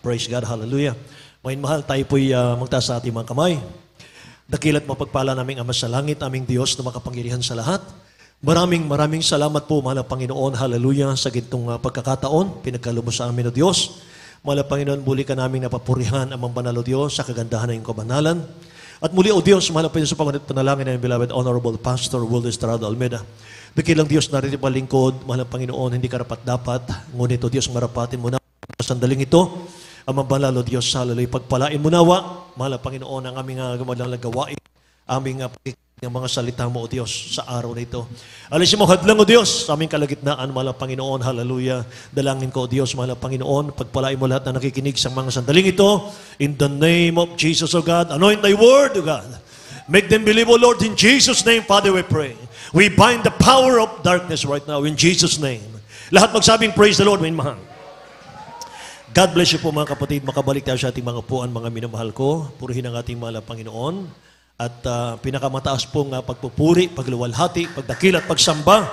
Praise God, hallelujah. Mga mahal, tayo po'y magtaas sa ating mga kamay. Dakila't mapagpala naming Ama sa langit, aming Diyos na makapangyarihan sa lahat. Maraming salamat po, mahal na Panginoon, hallelujah, sa gintong pagkakataon, pinagkalo mo sa amin o Diyos. Mahal na Panginoon, muli ka naming napapurihan, amang banal o Diyos, sa kagandahan ng iyong kabanalan. At muli o Diyos, mahal na Panginoon, sa pangunit panalangin ng beloved Honorable Pastor Will Estrada Almeida. Dakilang Diyos, narito palingkod, mahal na Panginoon, hindi karapat-dapat, ngunit o Diyos, marapatin mo na sa sandaling ito. Amang banal o Diyos, hallelujah, pagpalain mo nawa, mahal na Panginoon, ang aming gumalang gawain, aming ng mga salita mo, O Diyos, sa araw na ito. Alisin mo hadlang, O Diyos, sa aming kalagitnaan, mahal na Panginoon, hallelujah. Dalangin ko, O Diyos, mahal na Panginoon, pagpalain mo lahat na nakikinig sa mga sandaling ito. In the name of Jesus, O God, anoint thy word, O God. Make them believe, O Lord, in Jesus' name, Father, we pray. We bind the power of darkness right now, in Jesus' name. Lahat magsabing, praise the Lord, may mahal. God bless you po mga kapatid. Makabalik tayo sa ating mga upuan, mga minamahal ko. Purihin ang ating mahal na Panginoon. At pinakamataas pong pagpupuri, pagluwalhati, pagdakil at pagsamba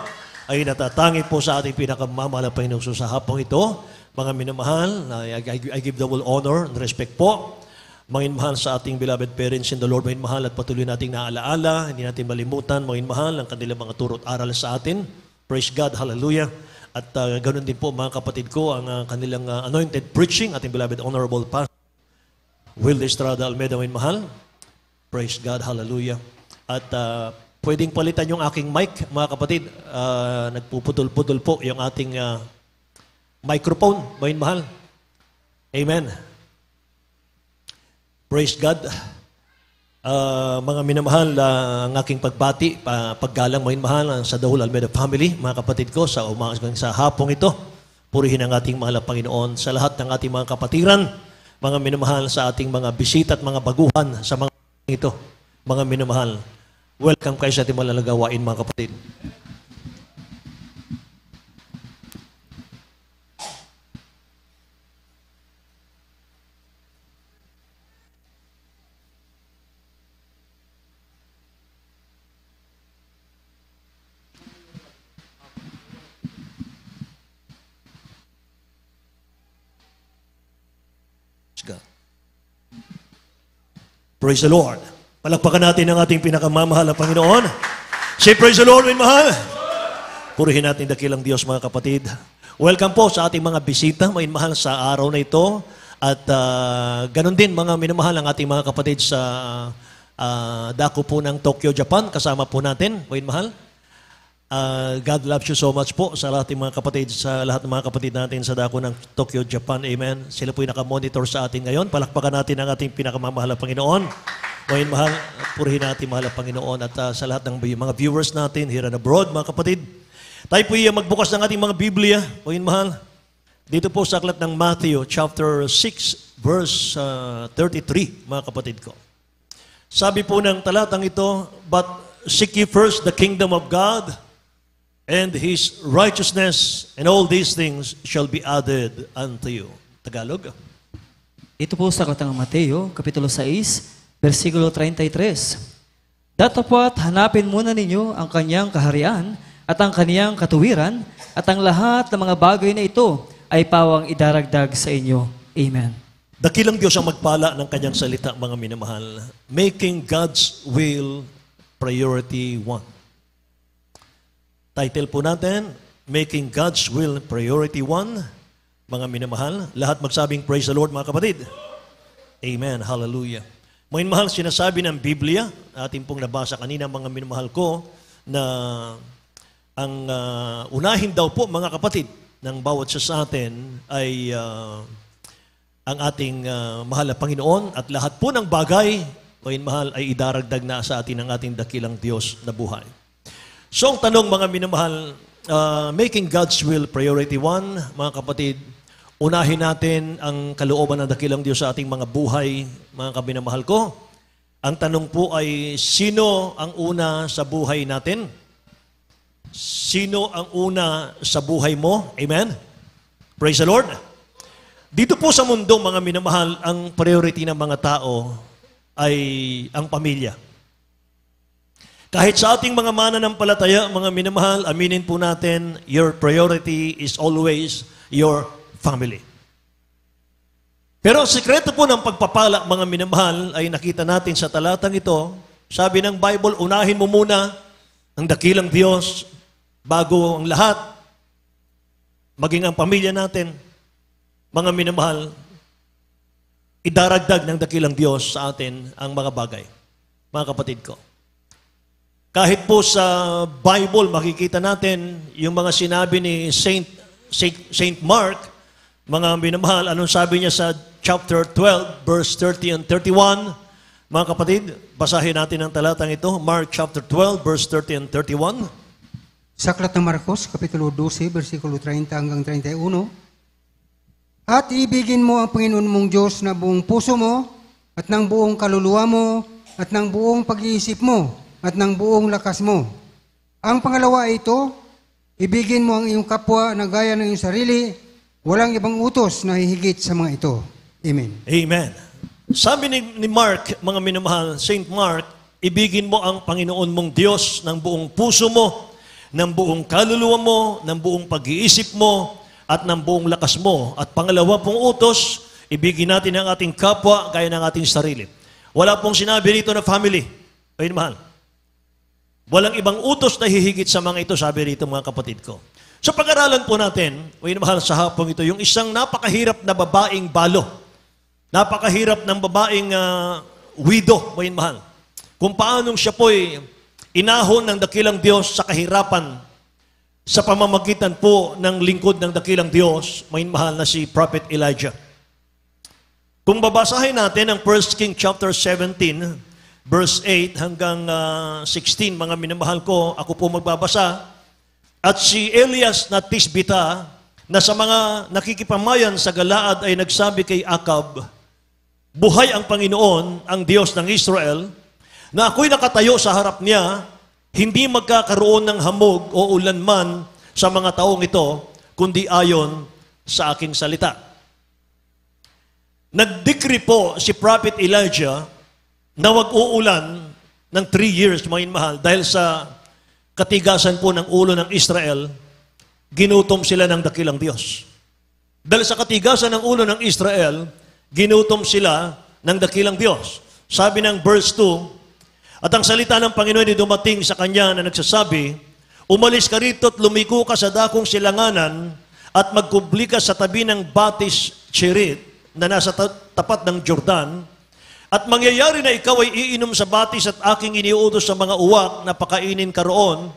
ay natatangi po sa ating pinakamamahal na Panginoon. So sa hapong ito, mga minamahal, I give the whole honor and respect po. Mga mahal sa ating beloved parents in the Lord, mga mahal at patuloy nating naalaala, hindi natin malimutan, mga mahal, ang kanilang mga turo at aral sa atin. Praise God, hallelujah. At ganoon din po mga kapatid ko, ang kanilang anointed preaching, ating beloved Honorable Pastor Will Estrada Almeida, mga mahal. Praise God, hallelujah. At pwedeng palitan yung aking mic, mga kapatid. Nagpuputol-putol po yung ating microphone, mga mahal. Amen. Praise God. Mga minamahal, ang aking pagbati, paggalang mga mahal sa The Whole Almeida Family, mga kapatid ko, sa hapong ito, purihin ang ating mahal na Panginoon sa lahat ng ating mga kapatiran, mga minamahal sa ating mga bisita at mga baguhan sa mga ito, mga minamahal. Welcome kayo sa ating mga gawain, mga kapatid. Praise the Lord. Palakpakan natin ang ating pinakamamahal na Panginoon. Say praise the Lord, mga mahal. Purihin natin dakilang Diyos, mga kapatid. Welcome po sa ating mga bisita, mga mahal, sa araw na ito. At ganun din, mga minamahal, ang ating mga kapatid sa dako po ng Tokyo, Japan. Kasama po natin, mga mahal. God loves you so much po sa lahat ng mga kapatid, sa lahat ng mga kapatid natin sa dako ng Tokyo, Japan. Amen. Sila po yung nakamonitor sa atin ngayon. Palakpakan natin ang ating pinakamamahal na Panginoon. Ngayon, mahal, purihin natin mahal na Panginoon. At sa lahat ng mga viewers natin here and abroad, mga kapatid, tayo po yung magbukas ng ating mga Biblia. Ngayon, mahal, dito po sa aklat ng Matthew, chapter 6, verse 33, mga kapatid ko. Sabi po ng talatang ito, but seek ye first the kingdom of God and His righteousness, and all these things shall be added unto you. Tagalog. Ito po sa aklat ng Mateo, kapitulo 6, versikulo 33. Datapwat hanapin muna ninyo ang kanyang kaharian at ang kaniyang katuwiran, at ang lahat ng mga bagay na ito ay pawang idaragdag sa inyo. Amen. Dakilang Diyos ang magpala ng kanyang salita, mga minamahal. Making God's will priority one. Title po natin, Making God's Will Priority One. Mga minamahal, lahat magsabing praise the Lord, mga kapatid. Amen. Hallelujah. Mga minamahal, sinasabi ng Biblia, ating pong nabasa kanina, mga minamahal ko, na ang unahin daw po, mga kapatid, ng bawat sa atin ay ang ating mahal na Panginoon, at lahat po ng bagay, mga minamahal, ay idaragdag na sa atin ng ating dakilang Diyos na buhay. So, ang tanong, mga minamahal, making God's will priority one, mga kapatid, unahin natin ang kalooban ng dakilang Diyos sa ating mga buhay, mga kabinamahal ko. Ang tanong po ay, sino ang una sa buhay natin? Sino ang una sa buhay mo? Amen? Praise the Lord. Dito po sa mundo, mga minamahal, ang priority ng mga tao ay ang pamilya. Kahit sa ating mga mananampalataya, mga minamahal, aminin po natin, your priority is always your family. Pero ang sikreto po ng pagpapala, mga minamahal, ay nakita natin sa talatang ito. Sabi ng Bible, unahin mo muna ang dakilang Diyos bago ang lahat, maging ang pamilya natin. Mga minamahal, idaragdag ng dakilang Diyos sa atin ang mga bagay. Mga kapatid ko. Kahit po sa Bible, makikita natin yung mga sinabi ni Saint Mark, mga minamahal, anong sabi niya sa chapter 12, verse 30 and 31? Mga kapatid, basahin natin ang talatang ito. Mark chapter 12, verse 30 and 31. Sa Aklat ng Marcos, Kapitulo 12, versikulo 30 hanggang 31. At ibigin mo ang Panginoon mong Diyos na buong puso mo, at ng buong kaluluwa mo, at ng buong pag-iisip mo, at ng buong lakas mo. Ang pangalawa ay ito, ibigin mo ang iyong kapwa na gaya ng iyong sarili, walang ibang utos na hihigit sa mga ito. Amen. Amen. Sabi ni Mark, mga minamahal, Saint Mark, ibigin mo ang Panginoon mong Diyos ng buong puso mo, ng buong kaluluwa mo, ng buong pag-iisip mo, at ng buong lakas mo. At pangalawa pong utos, ibigin natin ang ating kapwa gaya ng ating sarili. Wala pong sinabi rito na family. Ay mahal. Walang ibang utos na hihigit sa mga ito, sabi rito mga kapatid ko. So pag-aralan po natin, ay mahal sa hapong ito, yung isang napakahirap na babaeng balo. Napakahirap ng babaeng widow, ay mahal. Kung paanong siya po'y inahon ng dakilang Diyos sa kahirapan sa pamamagitan po ng lingkod ng dakilang Diyos, may mahal na si Prophet Elijah. Kung babasahin natin ang 1 King chapter 17, verse 8 hanggang 16, mga minamahal ko, ako po magbabasa. At si Elias na Tisbita, na sa mga nakikipamayan sa Galaad ay nagsabi kay Akab, buhay ang Panginoon, ang Diyos ng Israel, na ako'y nakatayo sa harap niya, hindi magkakaroon ng hamog o ulan man sa mga taong ito, kundi ayon sa aking salita. Nag-decree po si Prophet Elijah na wag uulan ng 3 years, mga mahal, dahil sa katigasan po ng ulo ng Israel, ginutom sila ng dakilang Diyos. Dahil sa katigasan ng ulo ng Israel, ginutom sila ng dakilang Diyos. Sabi ng verse 2, at ang salita ng Panginoon ay dumating sa kanya na nagsasabi, umalis ka rito at lumiko ka sa dakong silanganan at magkubli ka sa tabi ng Batis Cherit na nasa tapat ng Jordan, at mangyayari na ikaw ay iinom sa batis at aking iniutos sa mga uwak na pakainin ka roon.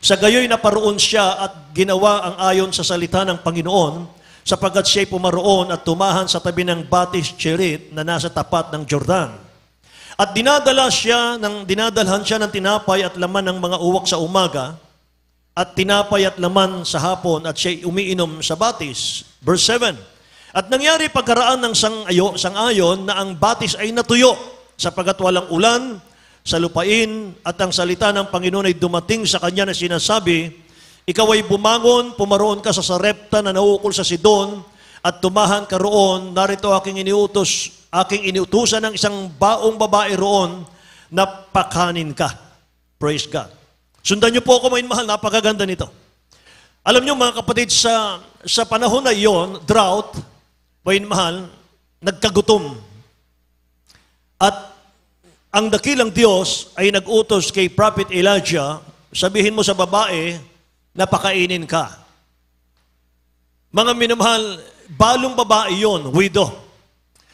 Sa gayoy na paroon siya at ginawa ang ayon sa salita ng Panginoon, sapagkat siya'y pumaroon at tumahan sa tabi ng Batis Cherit na nasa tapat ng Jordan. At dinadalhan siya ng tinapay at laman ng mga uwak sa umaga, at tinapay at laman sa hapon, at siya'y umiinom sa batis. Verse 7, at nangyari pagkaraan ng sangayon na ang batis ay natuyo, sapagkat walang ulan sa lupain, at ang salita ng Panginoon ay dumating sa kanya na sinasabi, ikaw ay bumangon, pumaroon ka sa Sarepta na nauukol sa Sidon, at tumahan ka roon, narito aking inutusan ng isang baong babae roon, na pakanin ka. Praise God. Sundan niyo po ako, mga mahal, napakaganda nito. Alam niyo mga kapatid, sa panahon na iyon, drought, mga mahal, nagkagutom. At ang dakilang Diyos ay nag-utos kay Prophet Elijah, sabihin mo sa babae, na pakainin ka. Mga minamahal, balong babae yon, widow.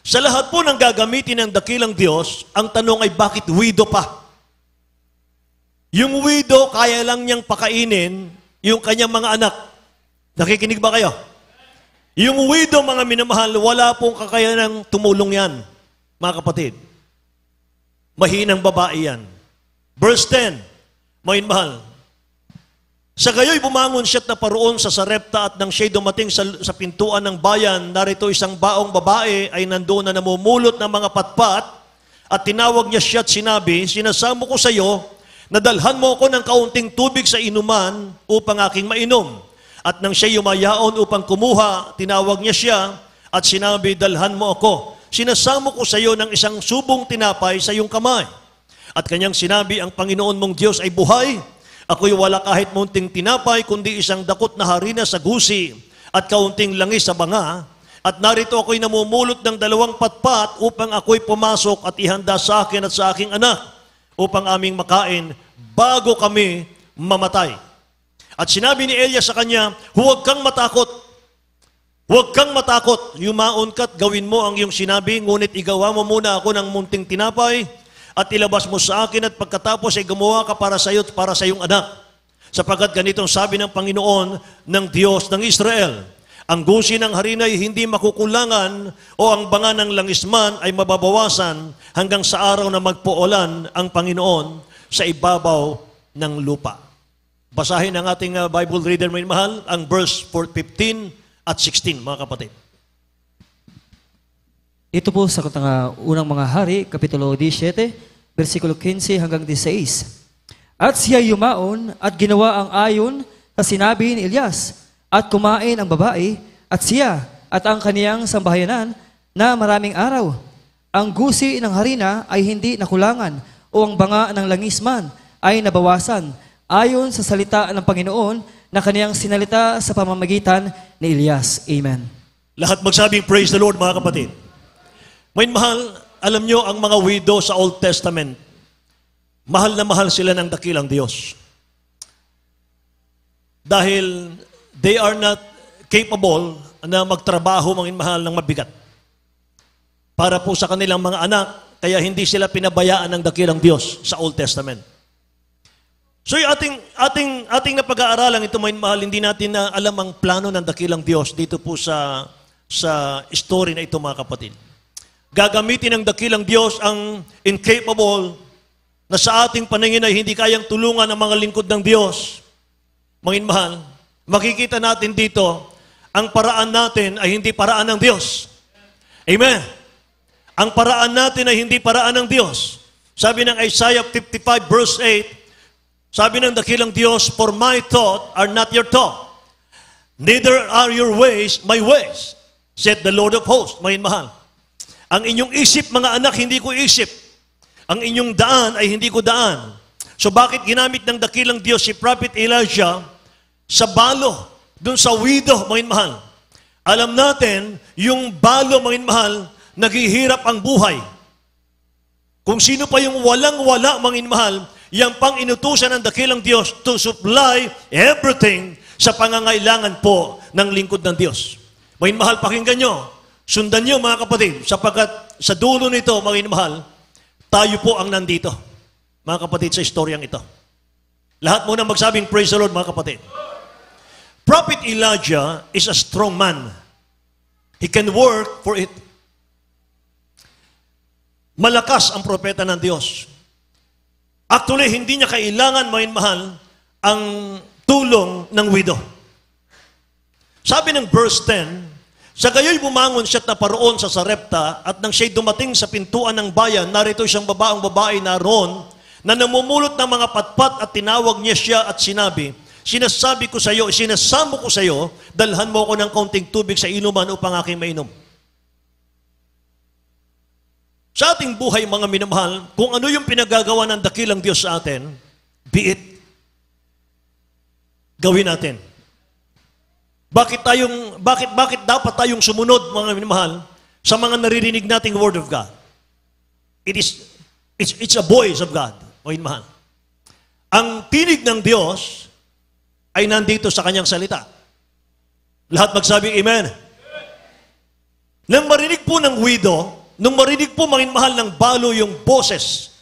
Sa lahat po ng gagamitin ng dakilang Diyos, ang tanong ay bakit widow pa? Yung widow, kaya lang niyang pakainin yung kanyang mga anak. Nakikinig ba kayo? Yung widow, mga minamahal, wala pong kakayanang tumulong yan, mga kapatid. Mahinang babae yan. Verse 10, mga minamahal, sa gayoy bumangon siya't naparoon sa Sarepta, at nang siya'y dumating sa pintuan ng bayan, narito isang baong babae ay nandoon na namumulot ng mga patpat, at tinawag niya siya't sinabi, sinasamo ko sa iyo, nadalhan mo ako ng kaunting tubig sa inuman upang aking mainom. At nang siya'y yumayaon upang kumuha, tinawag niya siya at sinabi, dalhan mo ako. Sinasamo ko sa iyo ng isang subong tinapay sa iyong kamay. At kanyang sinabi, ang Panginoon mong Diyos ay buhay. Ako'y wala kahit munting tinapay, kundi isang dakot na harina sa gusi at kaunting langis sa banga. At narito ako'y namumulot ng 2 patpat upang ako'y pumasok at ihanda sa akin at sa aking anak upang aming makain bago kami mamatay. At sinabi ni Elias sa kanya, huwag kang matakot. Huwag kang matakot. Yumaon ka't gawin mo ang iyong sinabi, ngunit igawa mo muna ako ng munting tinapay at ilabas mo sa akin at pagkatapos ay gumawa ka para sa iyo at para sa iyong anak. Sapagkat ganitong sabi ng Panginoon ng Diyos ng Israel, ang gusi ng harina ay hindi makukulangan o ang banga ng langisman ay mababawasan hanggang sa araw na magpuulan ang Panginoon sa ibabaw ng lupa. Basahin ang ating Bible reader, may mahal, ang verse 15 at 16, mga kapatid. Ito po sa unang mga hari, Kapitulo 17, versikulo 15 hanggang 16. At siya yumaon at ginawa ang ayon sa sinabi ni Elias, at kumain ang babae, at siya, at ang kaniyang sambahayanan na maraming araw. Ang gusi ng harina ay hindi nakulangan, o ang banga ng langisman ay nabawasan, ayon sa salita ng Panginoon na kaniyang sinalita sa pamamagitan ni Elias. Amen. Lahat magsabing praise the Lord, mga kapatid. May mahal, alam nyo, ang mga widow sa Old Testament, mahal na mahal sila ng dakilang Diyos. Dahil they are not capable na magtrabaho, mga mahal, ng mabigat. Para po sa kanilang mga anak, kaya hindi sila pinabayaan ng dakilang Diyos sa Old Testament. So yung ating napag-aaralan ito, mga mahal, hindi natin na alam ang plano ng dakilang Diyos dito po sa story na ito, mga kapatid. Gagamitin ng dakilang Diyos ang incapable na sa ating paningin ay hindi kayang tulungan ang mga lingkod ng Diyos. Mga mahal, makikita natin dito, ang paraan natin ay hindi paraan ng Diyos. Amen. Ang paraan natin ay hindi paraan ng Diyos. Sabi ng Isaiah 55 verse 8, sabi ng dakilang Diyos, for my thought are not your thought, neither are your ways my ways, said the Lord of hosts. Mga mahal, ang inyong isip, mga anak, hindi ko isip. Ang inyong daan ay hindi ko daan. So bakit ginamit ng dakilang Diyos si Prophet Elijah sa balo, dun sa widow, mga mahal? Alam natin, yung balo, mga mahal, naghihirap ang buhay. Kung sino pa yung walang-wala, mga mahal, yang pang inutusan ng dakilang Diyos to supply everything sa pangangailangan po ng lingkod ng Diyos. Mga mahal, pakinggan nyo. Sundan nyo, mga kapatid, sapagkat sa dulo nito, mga mahal, tayo po ang nandito, mga kapatid, sa istoryang ito. Lahat muna magsabing, praise the Lord, mga kapatid. Prophet Elijah is a strong man. He can work for it. Malakas ang propeta ng Diyos. Actually, hindi niya kailangan, mga mahal, ang tulong ng widow. Sabi ng verse 10, sa gayoy bumangon siya't naparoon sa Sarepta, at nang siya'y dumating sa pintuan ng bayan, narito siyang babae naroon na namumulot ng mga patpat, at tinawag niya siya at sinabi, sinasamo ko sa iyo, dalhan mo ko ng kaunting tubig sa inuman upang aking mainom. Sa ating buhay, mga minamahal, kung ano yung pinagagawa ng dakilang Diyos sa atin, be it. Gawin natin. Bakit dapat tayong sumunod, mga minamahal, sa mga naririnig nating Word of God? It's a voice of God, mga minamahal. Ang tinig ng Diyos ay nandito sa kanyang salita. Lahat magsabi, Amen. Nang marinig po ng widow, nung marinig po, mga mahal, ng balo yung boses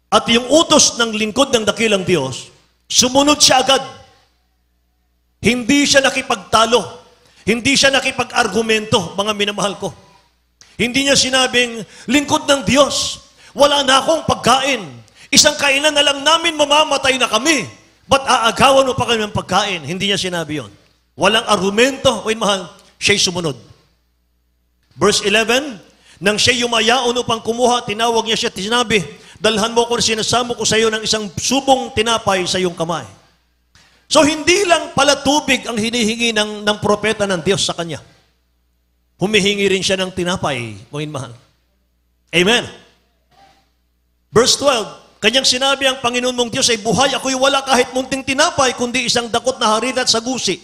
at yung utos ng lingkod ng dakilang Diyos, sumunod siya agad. Hindi siya nakipagtalo. Hindi siya nakipag-argumento, mga minamahal ko. Hindi niya sinabing, lingkod ng Diyos, wala na akong pagkain. Isang kainan na lang namin, mamamatay na kami. Ba't aagawan mo pa kami ng pagkain? Hindi niya sinabi yon. Walang argumento, mga mahal, siya'y sumunod. Verse 11, nang siya'y yumayaon upang kumuha, tinawag niya siya at sinabi, dalhan mo ko, sinasamo ko sa iyo ng isang subong tinapay sa iyong kamay. So hindi lang pala tubig ang hinihingi ng propeta ng Diyos sa kanya. Humihingi rin siya ng tinapay, mga mahal. Amen. Verse 12, kanyang sinabi ang Panginoon mong Diyos ay buhay, ako'y wala kahit munting tinapay, kundi isang dakot na harina at sagusi.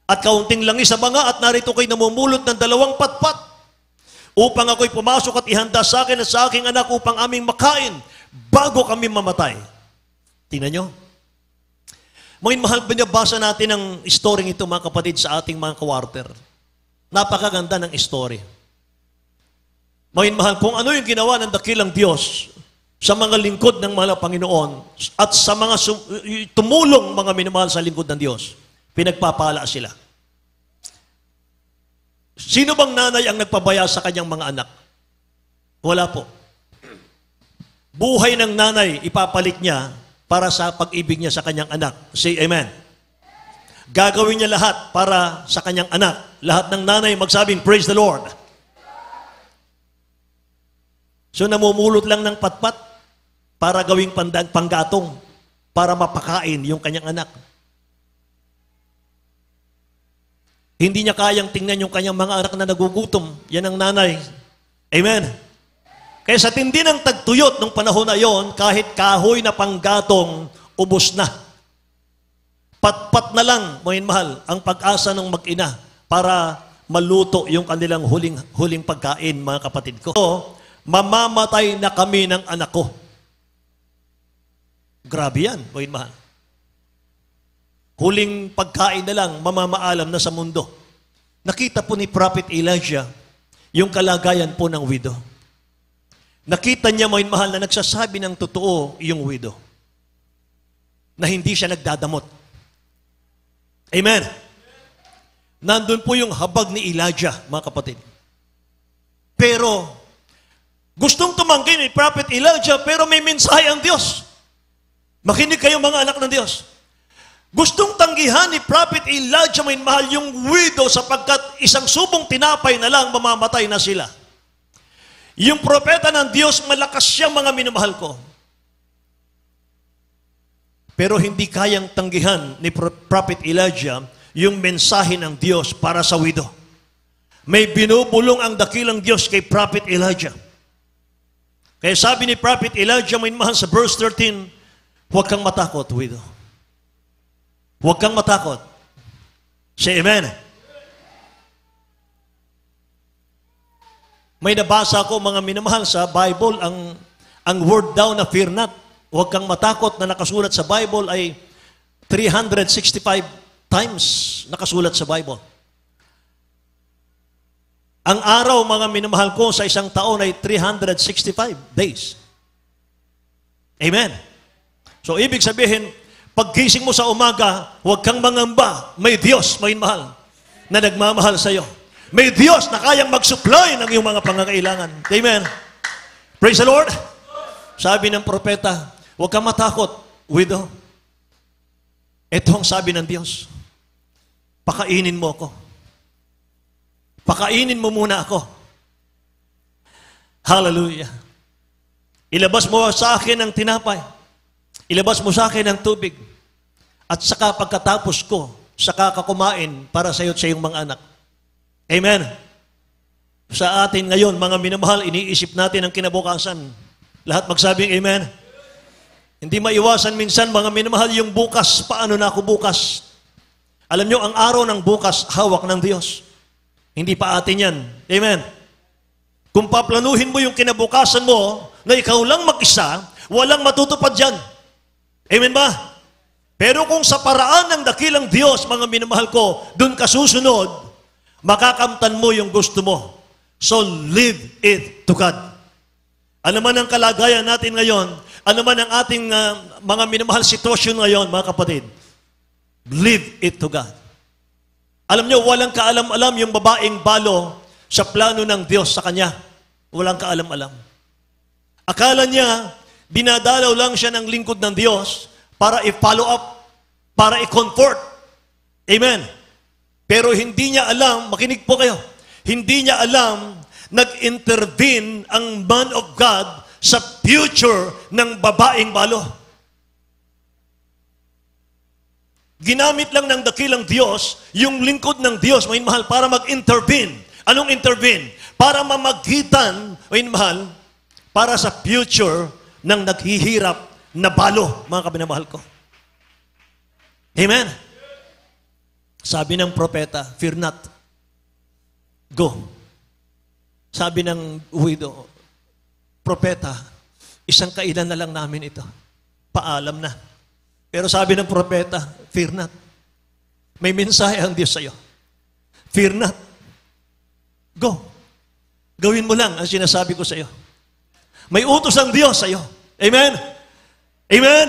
At kaunting langis sa banga at narito kayo namumulot ng 2 patpat upang ako'y pumasok at ihanda sa akin at sa aking anak upang aming makain bago kami mamatay. Tingnan nyo. Mga mahal, binabasa natin ang story ito mga kapatid sa ating mga kawarter. Napakaganda ng story. Mga mahal, kung ano yung ginawa ng dakilang Diyos sa mga lingkod ng mga Panginoon at sa mga tumulong mga minamahal sa lingkod ng Diyos, pinagpapala sila. Sino bang nanay ang nagpabaya sa kanyang mga anak? Wala po. Buhay ng nanay ipapalit niya para sa pag-ibig niya sa kanyang anak. Say amen. Gagawin niya lahat para sa kanyang anak. Lahat ng nanay magsabing, praise the Lord. So namumulot lang ng patpat para gawing panggatong, para mapakain yung kanyang anak. Hindi niya kayang tingnan yung kanyang mga anak na nagugutom. Yan ang nanay. Amen. Kaya sa tindi ng tagtuyot nung panahon na yon, kahit kahoy na panggatong, ubos na. Patpat na lang, mga mahal, ang pag-asa ng mag-ina para maluto yung kanilang huling pagkain, mga kapatid ko. So, mamamatay na kami ng anak ko. Grabe yan, mga mahal. Huling pagkain na lang, mamamaalam na sa mundo. Nakita po ni Prophet Elijah yung kalagayan po ng widow. Nakita niya, mga mahal, na nagsasabi ng totoo yung widow. Na hindi siya nagdadamot. Amen. Nandun po yung habag ni Elijah, mga kapatid. Pero, gustong tumanggi ni Prophet Elijah, pero may mensahe ang Diyos. Makinig kayo mga anak ng Diyos. Gustong tanggihan ni Prophet Elijah, mga mahal, yung widow sapagkat isang subong tinapay na lang, mamamatay na sila. Yung propeta ng Diyos, malakas siyang mga minamahal ko. Pero hindi kayang tanggihan ni Prophet Elijah yung mensahe ng Diyos para sa widow. May binubulong ang dakilang Diyos kay Prophet Elijah. Kaya sabi ni Prophet Elijah, minamahal, sa verse 13, huwag kang matakot, widow. Huwag kang matakot. Say amen. May nabasa ko, mga minamahal, sa Bible, ang word daw na fear not, huwag kang matakot, na nakasulat sa Bible ay 365 times nakasulat sa Bible. Ang araw, mga minamahal ko, sa isang taon ay 365 days. Amen. So, ibig sabihin, paggising mo sa umaga, huwag kang mangamba, may Diyos, may mahal, na nagmamahal sa iyo. May Diyos na kayang mag-supply ng iyong mga pangangailangan. Amen. Praise the Lord. Sabi ng propeta, huwag kang matakot, widow. Ito ang sabi ng Diyos. Pakainin mo ako. Pakainin mo muna ako. Hallelujah. Ilabas mo sa akin ang tinapay. Ilabas mo sa akin ang tubig. At saka pagkatapos ko, saka ka kumain para sa iyo at sa iyong mga anak. Amen. Sa atin ngayon, mga minamahal, iniisip natin ang kinabukasan. Lahat magsabing amen. Hindi maiwasan minsan, mga minamahal, yung bukas. Paano na ako bukas? Alam nyo, ang araw ng bukas, hawak ng Diyos. Hindi pa atin yan. Amen. Kung paplanuhin mo yung kinabukasan mo, na ikaw lang mag-isa, walang matutupad dyan. Amen ba? Pero kung sa paraan ng dakilang Diyos, mga minamahal ko, dun ka susunod, makakamtan mo yung gusto mo. So, leave it to God. Ano man ang kalagayan natin ngayon, ano man ang ating mga minamahal sitwasyon ngayon, mga kapatid, leave it to God. Alam nyo, walang kaalam-alam yung babaeng balo sa plano ng Diyos sa kanya. Walang kaalam-alam. Akala niya, dinadalaw lang siya ng lingkod ng Diyos para i-follow up, para i-comfort. Amen. Pero hindi niya alam, makinig po kayo, hindi niya alam, nag-intervene ang man of God sa future ng babaeng balo. Ginamit lang ng dakilang Diyos, yung lingkod ng Diyos, may mahal, para mag-intervene. Anong intervene? Para mamagitan, may mahal, para sa future ng naghihirap na balo, mga kabinamahal ko. Amen? Sabi ng propeta, fear not. Go. Sabi ng widow, propeta, isang kainan na lang namin ito. Paalam na. Pero sabi ng propeta, fear not. May mensahe ang Diyos sa'yo. Fear not. Go. Gawin mo lang ang sinasabi ko sa'yo. May utos ang Diyos sa'yo. Amen? Amen?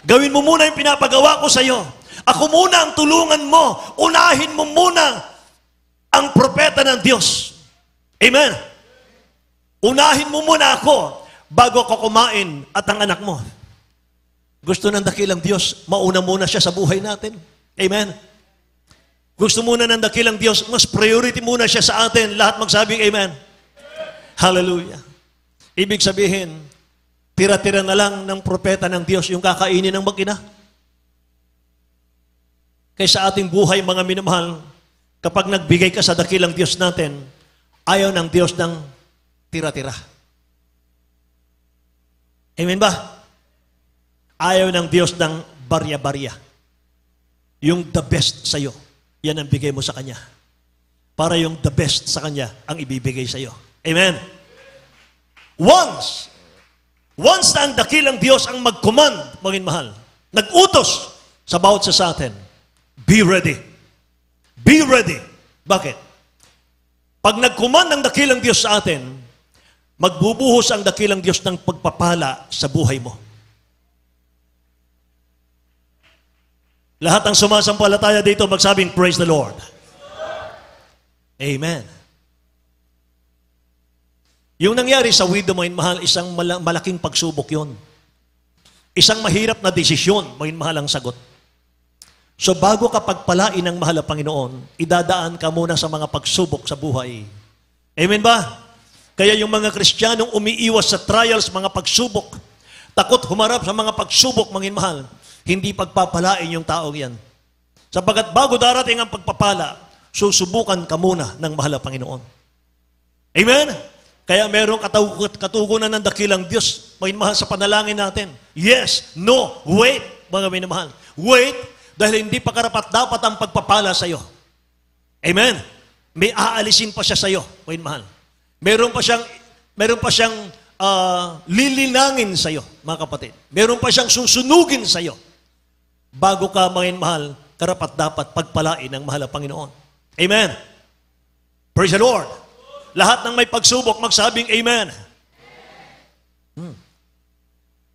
Gawin mo muna yung pinapagawa ko sa'yo. Ako muna ang tulungan mo. Unahin mo muna ang propeta ng Diyos. Amen? Unahin mo muna ako bago ako kumain at ang anak mo. Gusto ng dakilang Diyos, mauna muna siya sa buhay natin. Amen? Gusto muna ng dakilang Diyos, mas priority muna siya sa atin. Lahat magsabing amen. Hallelujah. Ibig sabihin, tira-tira na lang ng propeta ng Diyos yung kakainin ng mag-ina. Kaysa ating buhay, mga minamahal, kapag nagbigay ka sa dakilang Diyos natin, ayaw ng Diyos ng tira-tira. Amen ba? Ayaw ng Diyos ng barya-barya. Yung the best sa'yo, yan ang bigay mo sa Kanya. Para yung the best sa Kanya ang ibibigay sa'yo. Amen? Once na ang dakilang Diyos ang mag-command, mga mahal, nag-utos sa bawat sa atin, be ready. Be ready. Bakit? Pag nag-command ng dakilang Diyos sa atin, magbubuhos ang dakilang Diyos ng pagpapala sa buhay mo. Lahat ng sumasampalataya dito, magsabing, praise the Lord. Amen. Yung nangyari sa widow, mga mahal, isang malaking pagsubok yon. Isang mahirap na desisyon, mga mahal, ang sagot. So bago ka pagpalain ng mahal na Panginoon, idadaan ka muna sa mga pagsubok sa buhay. Amen ba? Kaya yung mga Kristiyanong umiiwas sa trials, mga pagsubok, takot humarap sa mga pagsubok, mga mahal, hindi pagpapalain yung taong yan. Sapagkat bago darating ang pagpapala, susubukan ka muna ng mahal na Panginoon. Amen? Kaya merong katugunan ng dakilang Diyos, mga mahal, sa panalangin natin. Yes, no, wait, mga minamahal. Wait, dahil hindi pa karapat-dapat ang pagpapala sa iyo. Amen? May aalisin pa siya sa iyo, mga mahal. Meron pa siyang lilinangin sa iyo, mga kapatid. Meron pa siyang susunugin sa iyo. Bago ka, mga mahal, karapat-dapat pagpalain ng mahal na Panginoon. Amen? Praise the Lord. Lahat ng may pagsubok, magsabing amen.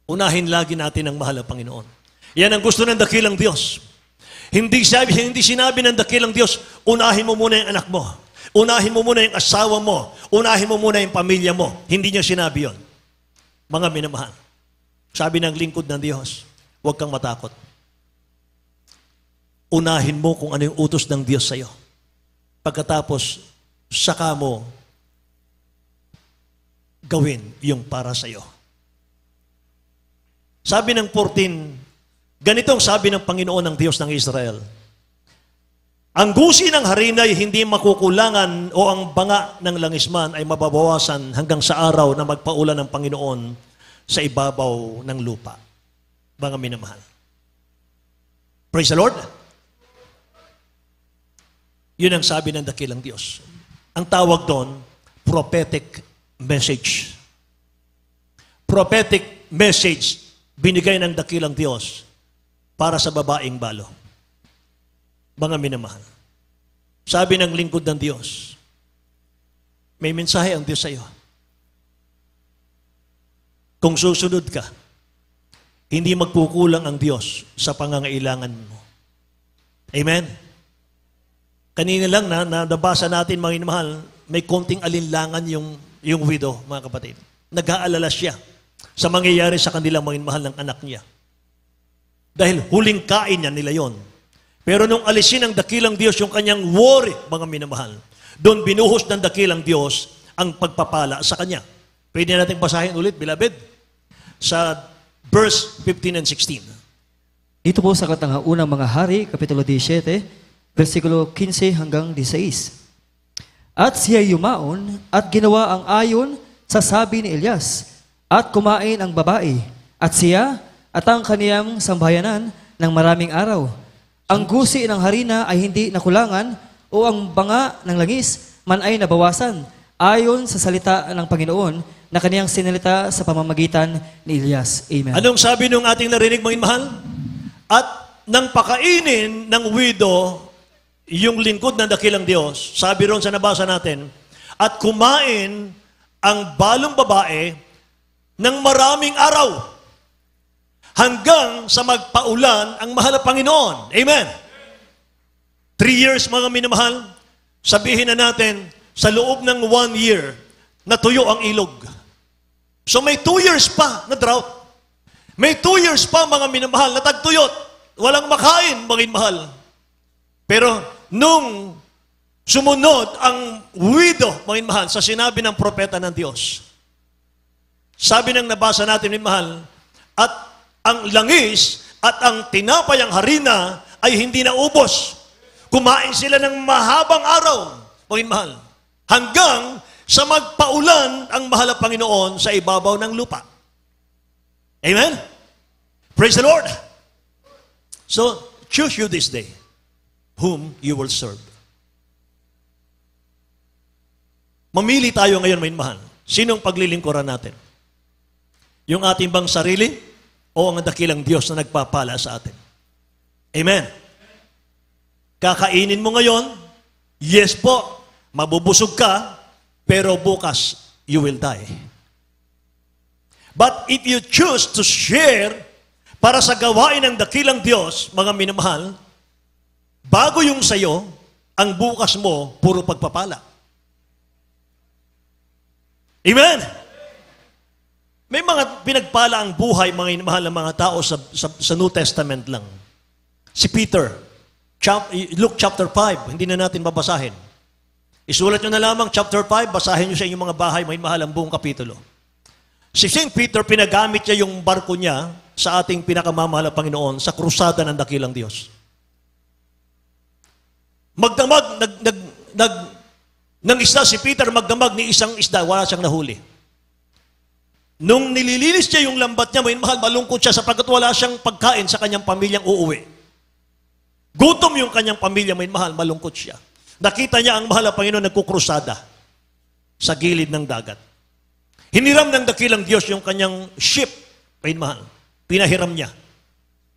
Unahin lagi natin ang mahal na Panginoon. Yan ang gusto ng dakilang Diyos. Hindi sinabi ng dakilang Diyos, unahin mo muna yung anak mo. Unahin mo muna yung asawa mo. Unahin mo muna yung pamilya mo. Hindi niya sinabi yon. Mga minamahal. Sabi ng lingkod ng Diyos, huwag kang matakot. Unahin mo kung ano yung utos ng Diyos sa iyo. Pagkatapos, saka mo gawin yung para sa iyo. Sabi ng 14, ganitong sabi ng Panginoon ng Diyos ng Israel, ang gusi ng harinay hindi makukulangan o ang banga ng langisman ay mababawasan hanggang sa araw na magpaulan ng Panginoon sa ibabaw ng lupa. Mga minamahal. Praise the Lord. Yun ang sabi ng dakilang Diyos. Ang tawag doon, prophetic message. Prophetic message binigay ng dakilang Diyos para sa babaeng balo. Mga minamahal. Sabi ng lingkod ng Diyos, may mensahe ang Diyos sa iyo. Kung susunod ka, hindi magkukulang ang Diyos sa pangangailangan mo. Amen? Kanina lang nabasa natin, mga minamahal, may konting alinlangan yung widow, mga kapatid. Nag-aalala siya sa mangyayari sa kanilang mga minamahal ng anak niya. Dahil huling kain niya nila yon. Pero nung alisin ng dakilang Diyos yung kanyang worry, mga minamahal, doon binuhos ng dakilang Diyos ang pagpapala sa kanya. Pwede natin basahin ulit, beloved, sa verse 15 and 16. Dito po sa unang mga hari, Kapitulo 17, versikulo 15 hanggang 16. At siya yumaon at ginawa ang ayon sa sabi ni Elias, at kumain ang babae, at siya at ang kaniyang sambayanan ng maraming araw. Ang gusi ng harina ay hindi nakulangan o ang banga ng langis man ay nabawasan ayon sa salita ng Panginoon na kaniyang sinalita sa pamamagitan ni Elias. Amen. Anong sabi nung ating narinig, mga mahal? At nang pakainin ng widow yung lingkod ng dakilang Diyos, sabi ron sa nabasa natin, at kumain ang balong babae ng maraming araw hanggang sa magpaulan ang mahal na Panginoon. Amen. 3 years, mga minamahal, sabihin na natin, sa loob ng 1 year, natuyo ang ilog. So may 2 years pa na drought. May 2 years pa, mga minamahal, na tagtuyot. Walang makain, mga minamahal. Pero nung sumunod ang widow, mga minamahal, sa sinabi ng propeta ng Diyos, sabi ng nabasa natin, mga minamahal, at ang langis at ang tinapay ang harina ay hindi naubos. Kumain sila ng mahabang araw, mga minamahal, hanggang sa magpaulan ang mahal na Panginoon sa ibabaw ng lupa. Amen? Praise the Lord! So, choose you this day whom you will serve. Mamili tayo ngayon, mga mahal. Sinong paglilingkuran natin? Yung ating bang sarili o ang dakilang Diyos na nagpapala sa atin? Amen. Kakainin mo ngayon, yes po, mabubusog ka, pero bukas, you will die. But if you choose to share para sa gawain ng dakilang Diyos, mga minamahal, bago yung sayo, ang bukas mo, puro pagpapala. Amen? May mga pinagpala ang buhay, mga minamahal ng mga tao sa New Testament lang. Si Peter, Luke chapter 5, hindi na natin babasahin. Isulat nyo na lamang chapter 5, basahin nyo sa inyong mga bahay, may mahal ang buong kapitulo. Si St. Peter, pinagamit niya yung barko niya sa ating pinakamamahal na Panginoon sa krusada ng dakilang Diyos. Magdamag, ng isda si Peter, magdamag ni isang isda, wala siyang nahuli. Nung nililinis niya yung lambat niya, may mahal, malungkot siya sapagkat wala siyang pagkain sa kanyang pamilyang uuwi. Gutom yung kanyang pamilya, may mahal, malungkot siya. Nakita niya ang mahal na Panginoon nagkukrusada sa gilid ng dagat. Hiniram ng dakilang Diyos yung kanyang ship, may mahal. Pinahiram niya.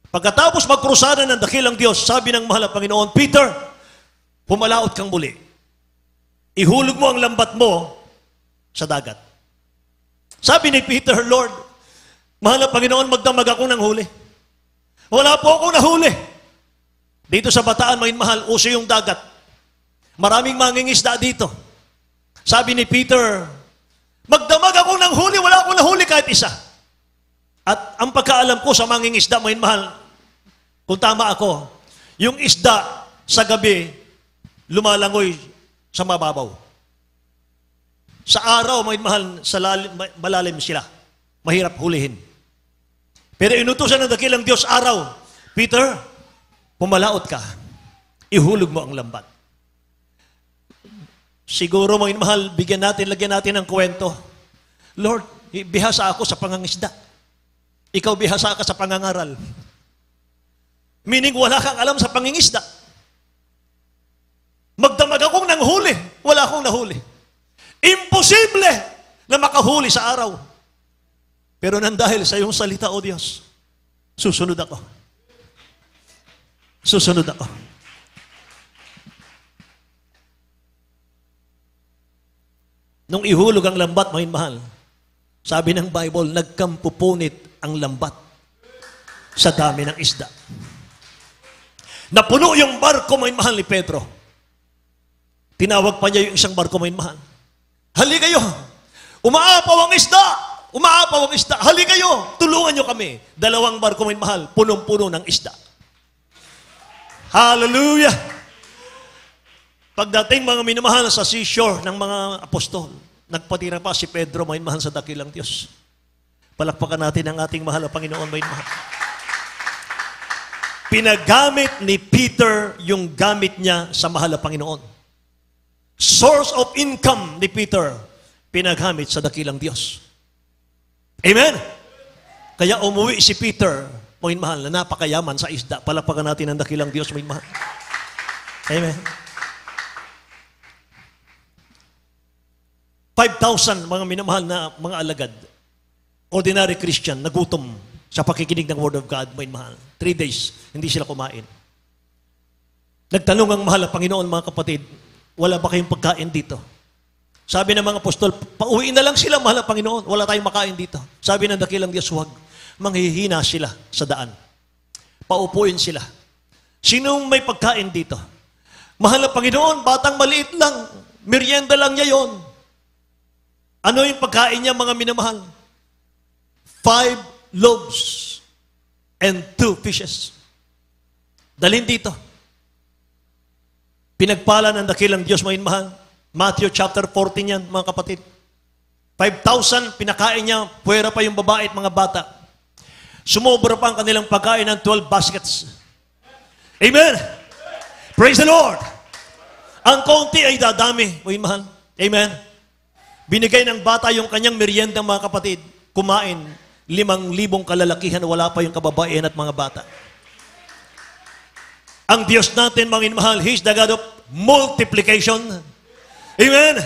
Pagkatapos magkrusada ng dakilang Diyos, sabi ng mahal na Panginoon, Peter, pumalaot kang muli. Ihulog mo ang lambat mo sa dagat. Sabi ni Peter, Lord, mahal na Panginoon, magdamag ako ng huli. Wala po akong nahuli. Dito sa Bataan, may mahal, uso yung dagat. Maraming mangingisda dito. Sabi ni Peter, magdamag ako ng huli, wala akong nahuli kahit isa. At ang pagkaalam ko sa mangingisda, may mahal, kung tama ako, yung isda sa gabi, lumalangoy sa mababaw. Sa araw, may mahal, malalim sila. Mahirap hulihin. Pero inutusan ng dakilang Diyos araw, Peter, pumalaot ka. Ihulog mo ang lambat. Siguro, mga mahal, lagyan natin ng kwento. Lord, bihasa ako sa pangangisda. Ikaw bihasa ka sa pangangaral. Meaning, wala kang alam sa pangingisda. Magdamag akong nang huli, wala akong nahuli. Imposible na makahuli sa araw. Pero nandahil sa iyong salita, O Diyos, susunod ako. Susunod ako. Nung ihulog ang lambat, mga mahal, sabi ng Bible, nagkampupunit ang lambat sa dami ng isda. Napuno yung barko, mga mahal, ni Pedro. Tinawag pa niya yung isang barko, mga mahal. Hali kayo, umaapaw ang isda! Umaapaw ang isda! Hali kayo, tulungan nyo kami. 2 barko, mga mahal, punong-puno ng isda. Hallelujah! Pagdating, mga minamahal, sa seashore ng mga apostol, nagpatira pa si Pedro, mga mahal, sa dakilang Diyos. Palakpakan natin ang ating mahal na Panginoon, mga mahal. Pinagamit ni Peter yung gamit niya sa mahal na Panginoon. Source of income ni Peter, pinagamit sa dakilang Diyos. Amen? Kaya umuwi si Peter, mga mahal, na napakayaman sa isda. Palapakan natin ang dakilang Diyos, mga mahal. Amen. 5,000 mga minamahal na mga alagad, ordinary Christian, nagutom sa pakikinig ng Word of God, mga mahal. 3 days, hindi sila kumain. Nagtanong ang mahal na Panginoon, mga kapatid, wala ba kayong pagkain dito? Sabi ng mga apostol, pauwiin na lang sila, mahal na Panginoon, wala tayong makain dito. Sabi ng dakilang Diyos, huwag, manghihina sila sa daan. Paupuin sila. Sinong may pagkain dito? Mahal na Panginoon, batang maliit lang, merienda lang niya yon. Ano yung pagkain niya, mga minamahal? 5 loaves and 2 fishes. Dalhin dito. Pinagpala ng dakilang Diyos, mga minamahal. Matthew chapter 14 yan, mga kapatid. 5,000 pinakain niya, puwera pa yung babae at mga bata. Sumobra pa ang kanilang pagkain ng 12 baskets. Amen! Praise the Lord! Ang konti ay dadami, mga minamahal. Amen! Binigay ng bata yung kanyang merienda, mga kapatid. Kumain, 5,000 kalalakihan, wala pa yung kababaihan at mga bata. Ang Diyos natin, mga minamahal, He is the God of multiplication. Amen?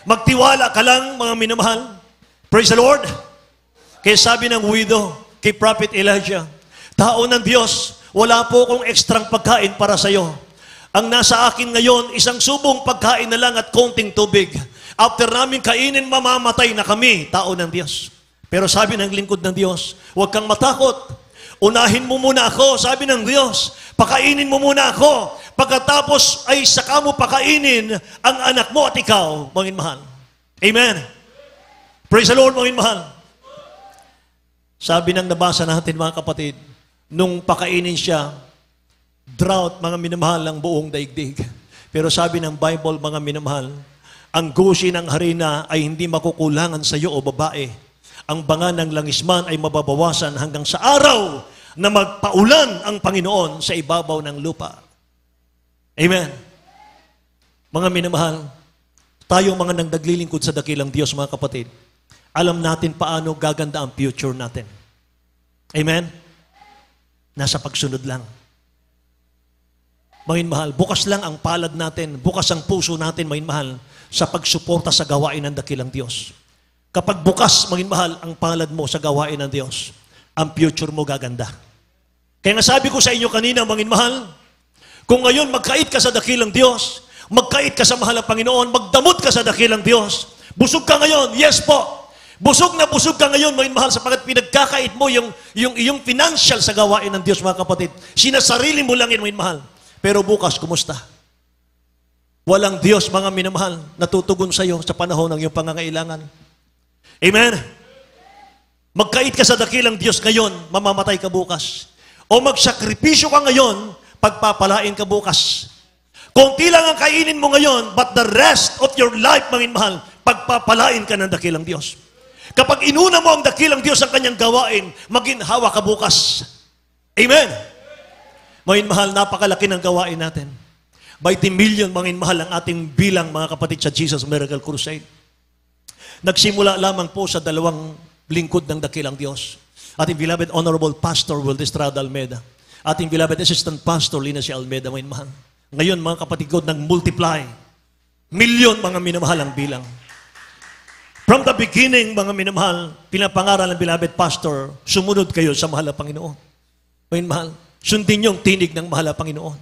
Magtiwala ka lang, mga minamahal. Praise the Lord. Kaya sabi ng widow, kay Prophet Elijah, tao ng Diyos, wala po akong ekstrang pagkain para sa iyo. Ang nasa akin ngayon, isang subong pagkain na lang at konting tubig. After namin kainin, mamamatay na kami, tao ng Diyos. Pero sabi ng lingkod ng Diyos, huwag kang matakot. Unahin mo muna ako, sabi ng Diyos. Pakainin mo muna ako. Pagkatapos ay saka mo pakainin ang anak mo at ikaw, mga mahal. Amen. Praise the Lord, mga mahal. Sabi ng nabasa natin, mga kapatid, nung pakainin siya, drought, mga minamahal, ang buong daigdig. Pero sabi ng Bible, mga minamahal, ang gusi ng harina ay hindi makukulangan sa iyo o babae. Ang banga ng langisman ay mababawasan hanggang sa araw na magpaulan ang Panginoon sa ibabaw ng lupa. Amen. Mga minamahal, tayo mga nang naglilingkod sa dakilang Diyos, mga kapatid, alam natin paano gaganda ang future natin. Amen? Nasa pagsunod lang. Mga mahal, bukas lang ang palad natin, bukas ang puso natin, mga mahal, sa pagsuporta sa gawain ng dakilang Diyos. Kapag bukas, mga mahal, ang palad mo sa gawain ng Diyos, ang future mo gaganda. Kaya nga sabi ko sa inyo kanina, mga mahal, kung ngayon magkait ka sa dakilang Diyos, magkait ka sa mahal na Panginoon, magdamot ka sa dakilang Diyos, busog ka ngayon, yes po. Busog na busog ka ngayon, mga mahal, sapagkat pinagkakait mo yung iyong financial sa gawain ng Diyos, mga kapatid. Sinasarili mo lang yun, mga mahal. Pero bukas, kumusta? Walang Diyos, mga minamahal, natutugon sa iyo sa panahon ng iyong pangangailangan. Amen? Magkait ka sa dakilang Diyos ngayon, mamamatay ka bukas. O magsakripisyo ka ngayon, pagpapalain ka bukas. Konti lang ang kainin mo ngayon, but the rest of your life, mga minamahal, pagpapalain ka ng dakilang Diyos. Kapag inuna mo ang dakilang Diyos ang kanyang gawain, maginhawa ka bukas. Amen? Mga minamahal, napakalaki ng gawain natin. By the million, mga minamahal, ang ating bilang, mga kapatid, sa Jesus Miracle Crusade. Nagsimula lamang po sa 2 lingkod ng dakilang Diyos. Ating beloved Honorable Pastor Will Estrada Almeida. Ating beloved Assistant Pastor Lina C. Almeida, mga minamahal. Ngayon, mga kapatid ko, nag-multiply. Milyon, mga minamahal, ang bilang. From the beginning, mga minamahal, pinapangaral ng beloved Pastor, sumunod kayo sa mahal na Panginoon. Mga minamahal, sundin yung tinig ng mahal na Panginoon.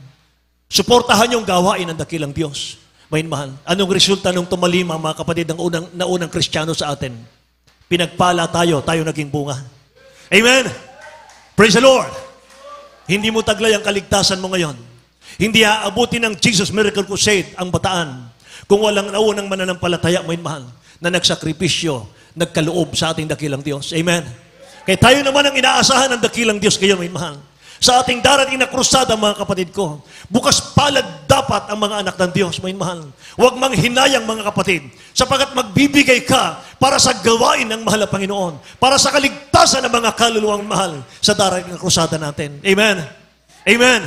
Suportahan yung gawain ng dakilang Diyos. Mga minamahal, anong resulta nung tumalima, mga kapatid, ng unang Kristiyano sa atin? Pinagpala tayo naging bunga. Amen? Praise the Lord! Hindi mo taglay ang kaligtasan mo ngayon. Hindi aabutin ng Jesus Miracle Crusade ang Bataan kung walang naunang mananampalataya, mga minamahal, na nagsakripisyo, nagkaloob sa ating dakilang Diyos. Amen? Kaya tayo naman ang inaasahan ng dakilang Diyos ngayon, mga minamahal. Sa ating darating na krusada, mga kapatid ko, bukas palad dapat ang mga anak ng Diyos, mga mahal. Huwag manghinayang, mga kapatid, sapagkat magbibigay ka para sa gawain ng mahal na Panginoon, para sa kaligtasan ng mga kaluluwang mahal sa darating na krusada natin. Amen? Amen?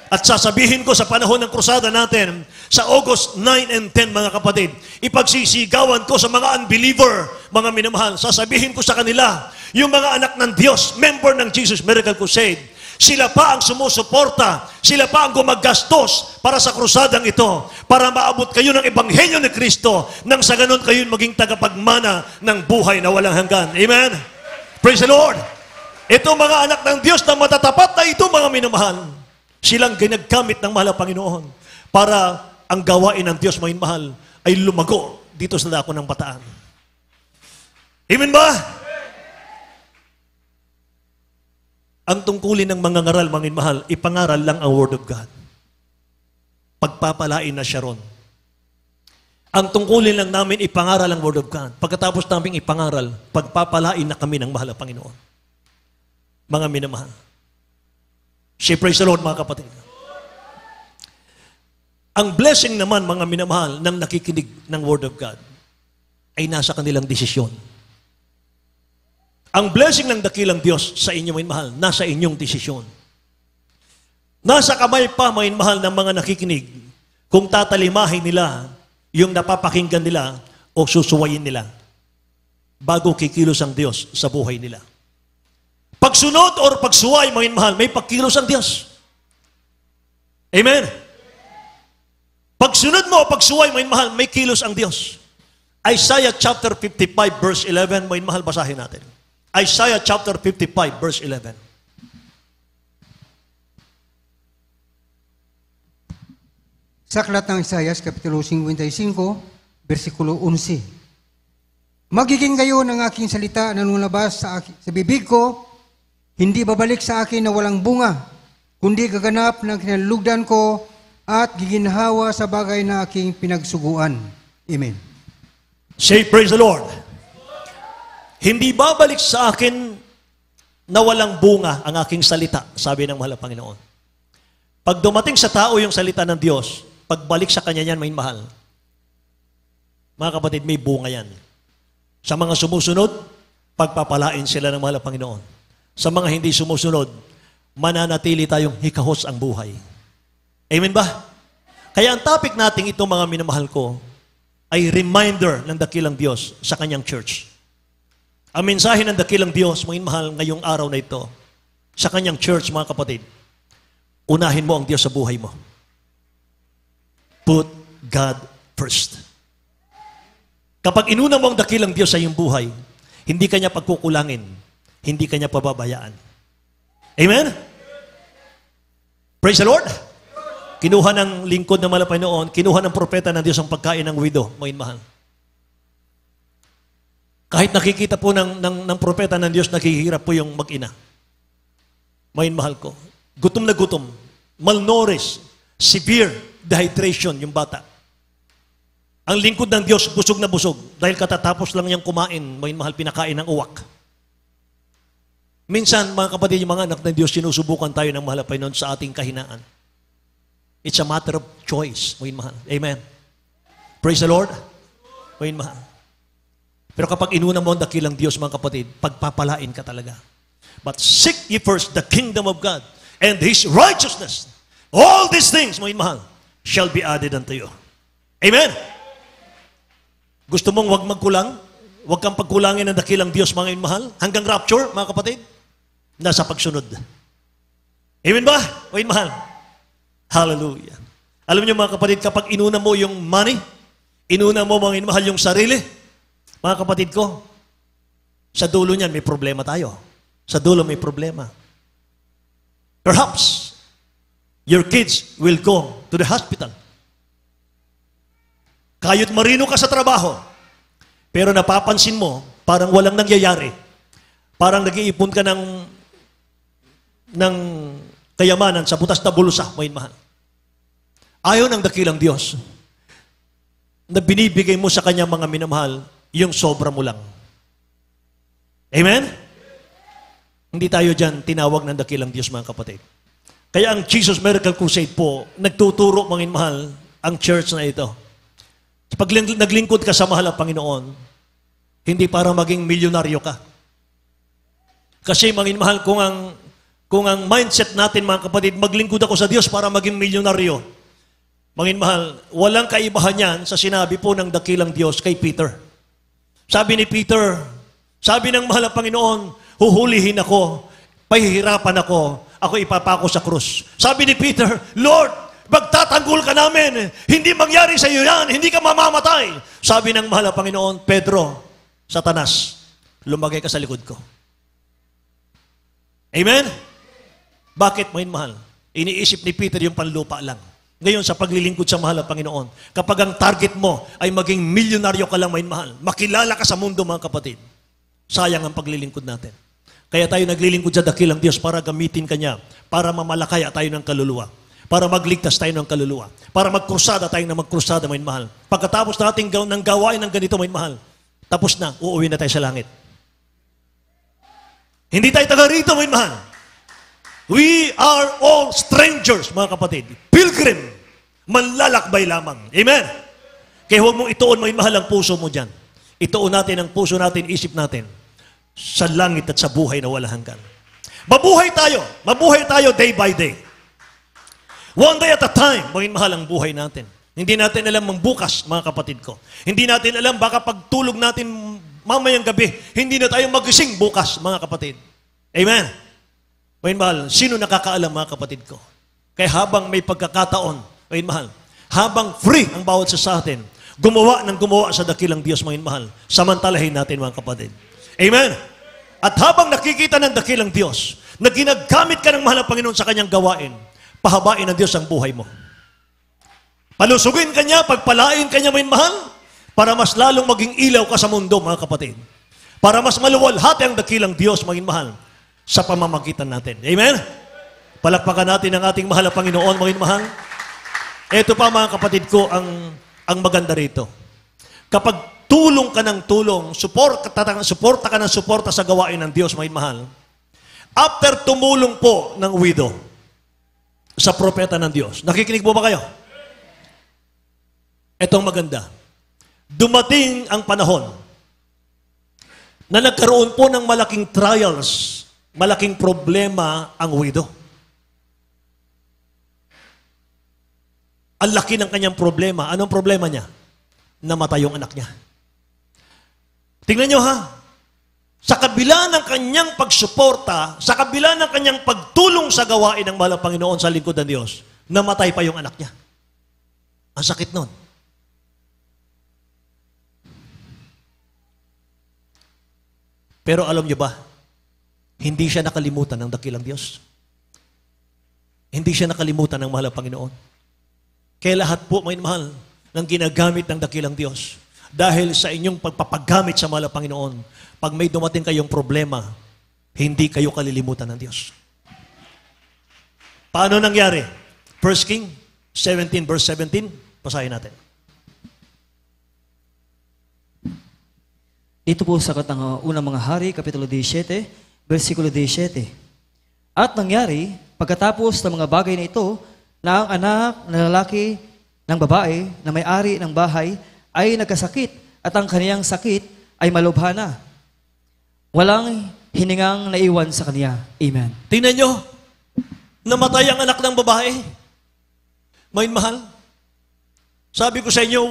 At sasabihin ko sa panahon ng krusada natin, sa August 9 and 10, mga kapatid, ipagsisigawan ko sa mga unbeliever, mga minamahal, sasabihin ko sa kanila, yung mga anak ng Diyos, member ng Jesus Miracle Crusade, sila pa ang sumusuporta, sila pa ang gumagastos para sa krusadang ito, para maabot kayo ng Ebanghelyo ni Kristo, nang sa ganon kayo maging tagapagmana ng buhay na walang hanggan. Amen? Praise the Lord! Ito mga anak ng Diyos na matatapat na ito, mga minamahal, silang ginagamit ng mahal na Panginoon para ang gawain ng Diyos, mga mahal, ay lumago dito sa dako ng Bataan. Amen ba? Ang tungkulin ng mga ngaral, mga mahal, ipangaral lang ang Word of God. Pagpapalain na siya ron. Ang tungkulin lang namin, ipangaral ang Word of God. Pagkatapos namin ipangaral, pagpapalain na kami ng mahal na Panginoon. Mga minamahal. Say praise the Lord, mga kapatid. Ang blessing naman, mga minamahal, ng nakikinig ng Word of God ay nasa kanilang desisyon. Ang blessing ng dakilang Diyos sa inyo, mga mahal, nasa inyong desisyon. Nasa kamay pa, mga mahal, ng mga nakikinig kung tatalimahin nila yung napapakinggan nila o susuwayin nila bago kikilos ang Diyos sa buhay nila. Pagsunod or pagsuway, mga mahal, may pagkilos ang Diyos. Amen? Pagsunod mo o pagsuway, mga mahal, may kilos ang Diyos. Isaiah chapter 55 verse 11, mga mahal, basahin natin. Isaiah chapter 55 verse 11. Sa aklat ng Isaiah, Kapitulo 55, versikulo 11. Magiging gayon ang aking salita na lumabas sa bibig ko, hindi babalik sa akin na walang bunga, kundi gaganap ng kinalugdan ko at giginhawa sa bagay na aking pinagsuguan. Amen. Say, praise the Lord. Hindi babalik sa akin na walang bunga ang aking salita, sabi ng mahal na Panginoon. Pag dumating sa tao yung salita ng Diyos, pagbalik sa kanya yan, may mahal. Mga kapatid, may bunga yan. Sa mga sumusunod, pagpapalain sila ng mahal na Panginoon. Sa mga hindi sumusunod, mananatili tayong hikahos ang buhay. Amen ba? Kaya ang topic natin ito, mga minamahal ko, ay reminder ng dakilang Diyos sa kanyang church. Ang mensahe ng dakilang Diyos, mga mahal, ngayong araw na ito, sa kanyang church, mga kapatid, unahin mo ang Diyos sa buhay mo. Put God first. Kapag inuna mo ang dakilang Diyos sa iyong buhay, hindi kanya pagkukulangin, hindi kanya pababayaan. Amen? Praise the Lord! Kinuha ng lingkod ng malapay noon, kinuha ng propeta ng Diyos ang pagkain ng widow, mga mahal. Kahit nakikita po ng propeta ng Diyos, naghihirap po yung mag-ina. Mga mahal ko. Gutom na gutom. Malnourished. Severe dehydration yung bata. Ang lingkod ng Diyos, busog na busog. Dahil katatapos lang niyang kumain, mga mahal, pinakain ng uwak. Minsan, mga kapatid, yung mga anak ng Diyos, sinusubukan tayo ng mahal na Panginoon sa ating kahinaan. It's a matter of choice, mga mahal. Amen. Praise the Lord. Mga mahal. Pero kapag inuna mo ang dakilang Diyos, mga kapatid, pagpapalain ka talaga. But seek ye first the kingdom of God and His righteousness. All these things, mga mahal, shall be added unto you. Amen. Gusto mong wag magkulang? Huwag kang pagkulangin ng dakilang Diyos, mga mahal. Hanggang rapture, mga kapatid, nasa pagsunod. Amen ba? Mga mahal. Hallelujah. Alam niyo, mga kapatid, kapag inuna mo yung money, inuna mo, mga mahal, yung sarili, mga kapatid ko, sa dulo niyan, may problema tayo. Sa dulo, may problema. Perhaps, your kids will go to the hospital. Kayo't marino ka sa trabaho, pero napapansin mo, parang walang nangyayari. Parang nag-iipon ka ng kayamanan sa butas na bulsa, mga mahal. Ayaw ng dakilang Diyos na binibigay mo sa kanya, mga minamahal, yung sobra mo lang. Amen? Hindi tayo dyan tinawag ng dakilang Diyos, mga kapatid. Kaya ang Jesus Miracle Crusade po, nagtuturo, mga mahal, ang church na ito. Pag naglingkod ka sa mahal na Panginoon, hindi para maging milyonaryo ka. Kasi, mga mahal, kung ang Kung ang mindset natin, mga kapatid, maglingkod ako sa Diyos para maging milyonaryo, mga mahal, walang kaibahan yan sa sinabi po ng dakilang Diyos kay Peter. Sabi ni Peter, sabi ng mahal na Panginoon, huhulihin ako, pahihirapan ako ipapako sa krus. Sabi ni Peter, Lord, magtatanggol ka namin, hindi mangyari sa iyo yan, hindi ka mamamatay. Sabi ng mahal na Panginoon, Pedro, Satanas, lumagay ka sa likod ko. Amen? Bakit, mga mahal? Iniisip ni Peter yung panlupa lang. Ngayon, sa paglilingkod sa mahal na Panginoon, kapag ang target mo ay maging milyonaryo ka lang, mga mahal, makilala ka sa mundo, mga kapatid, sayang ang paglilingkod natin. Kaya tayo naglilingkod sa dakilang Diyos para gamitin Kanya, para mamalakaya tayo ng kaluluwa, para magligtas tayo ng kaluluwa, para magkrusada tayo ng magkrusada, mga mahal. Pagkatapos natin ng gawain ng ganito, mga mahal, tapos na, uuwi na tayo sa langit. Hindi tayo taga rito, mga mahal. We are all strangers, mga kapatid. Pilgrim, manlalakbay lamang. Amen? Kaya huwag mong ituon, mga mahal, ang puso mo dyan. Ituon natin ang puso natin, isip natin, sa langit at sa buhay na walang hanggan. Mabuhay tayo day by day. One day at a time, mga mahal, ang buhay natin. Hindi natin alam ang bukas, mga kapatid ko. Hindi natin alam, baka pagtulog natin mamayang gabi, hindi na tayo magising bukas, mga kapatid. Amen? Mga mahal, sino nakakaalam, mga kapatid ko? Kaya habang may pagkakataon, mga mahal, habang free ang bawat sa atin, gumawa sa dakilang Diyos, mga mahal, samantalahin natin, mga kapatid. Amen? At habang nakikita ng dakilang Diyos, na ginagamit ka ng mahal na Panginoon sa kanyang gawain, pahabain ng Diyos ang buhay mo. Palusugin ka niya, pagpalain ka niya, mga mahal, para mas lalong maging ilaw ka sa mundo, mga kapatid. Para mas maluwalhati ang dakilang Diyos, mga mahal, sa pamamagitan natin. Amen? Palakpakan natin ang ating mahal na Panginoon, mga mahal. Ito pa, mga kapatid ko, ang maganda rito. Kapag tulong ka ng tulong, suporta ka ng suporta sa gawain ng Diyos, mga mahal, after tumulong po ng widow sa propeta ng Diyos, nakikinig po ba kayo? Itong maganda. Dumating ang panahon na nagkaroon po ng malaking trials, malaking problema ang widow. Ang laki ng kanyang problema. Anong problema niya? Namatay yung anak niya. Tingnan nyo ha, sa kabila ng kanyang pagsuporta, sa kabila ng kanyang pagtulong sa gawain ng mahal na Panginoon sa lingkod ng Diyos, namatay pa yung anak niya. Ang sakit nun. Pero alam niyo ba, hindi siya nakalimutan ng dakilang Diyos. Hindi siya nakalimutan ng mahal na Panginoon. Kaya lahat po, mga mahal, ng ginagamit ng dakilang Diyos. Dahil sa inyong pagpapagamit sa mahal na Panginoon, pag may dumating kayong problema, hindi kayo kalilimutan ng Diyos. Paano nangyari? 1 King 17 verse 17, basahin natin. Dito po sa unang mga hari, Kapitulo 17, versikulo 17. At nangyari, pagkatapos ng mga bagay na ito, na ang anak na lalaki ng babae na may-ari ng bahay ay nagkasakit at ang kaniyang sakit ay malubha na. Walang hiningang naiwan sa kaniya. Amen. Tingnan nyo, namatay ang anak ng babae. May mahal. Sabi ko sa inyo,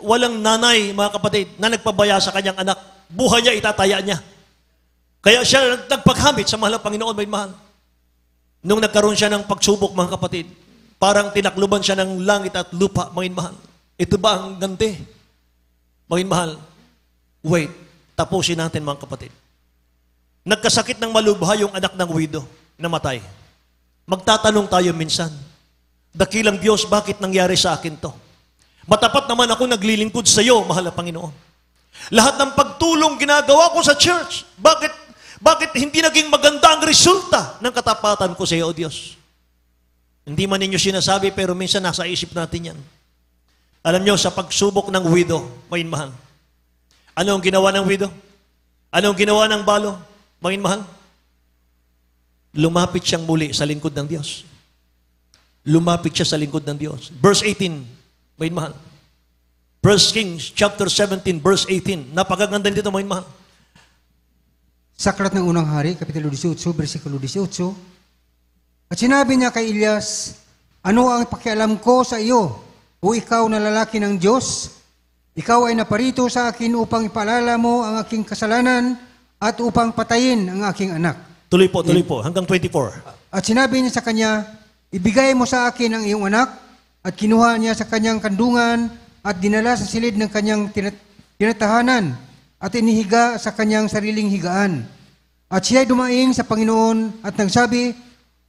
walang nanay, mga kapatid, na nagpabaya sa kanyang anak. Buhay niya, itataya niya. Kaya siya nagpaghamit sa mahal na Panginoon, may mahal. Nung nagkaroon siya ng pagsubok, mga kapatid, parang tinakluban siya ng langit at lupa, mga mahal. Ito ba ang ganti? Mga mahal, wait, tapusin natin, mga kapatid. Nagkasakit ng malubha yung anak ng widow, namatay. Magtatanong tayo minsan, dakilang Diyos, bakit nangyari sa akin to? Matapat naman ako naglilingkod sa iyo, mahal na Panginoon. Lahat ng pagtulong ginagawa ko sa church, bakit hindi naging maganda ang resulta ng katapatan ko sa iyo, O Diyos? Hindi man ninyo sinasabi, pero minsan nasa isip natin yan. Alam nyo, sa pagsubok ng widow, may mahal. Ano ang ginawa ng widow? Ano ang ginawa ng balo? May mahal. Lumapit siyang muli sa lingkod ng Diyos. Lumapit siya sa lingkod ng Diyos. Verse 18, may mahal. 1 Kings chapter 17, verse 18. Napakaganda dito, may mahal. sa Aklat ng Unang Hari, Kapitulo 18, versikulo 18. At sinabi niya kay Elias, ano ang pakialam ko sa iyo, o ikaw na lalaki ng Diyos? Ikaw ay naparito sa akin upang ipaalala mo ang aking kasalanan at upang patayin ang aking anak. Tuloy po, hanggang 24. At sinabi niya sa kanya, ibigay mo sa akin ang iyong anak, at kinuha niya sa kanyang kandungan at dinala sa silid ng kanyang tinatahanan at inihiga sa kanyang sariling higaan. At siya'y dumaing sa Panginoon at nagsabi,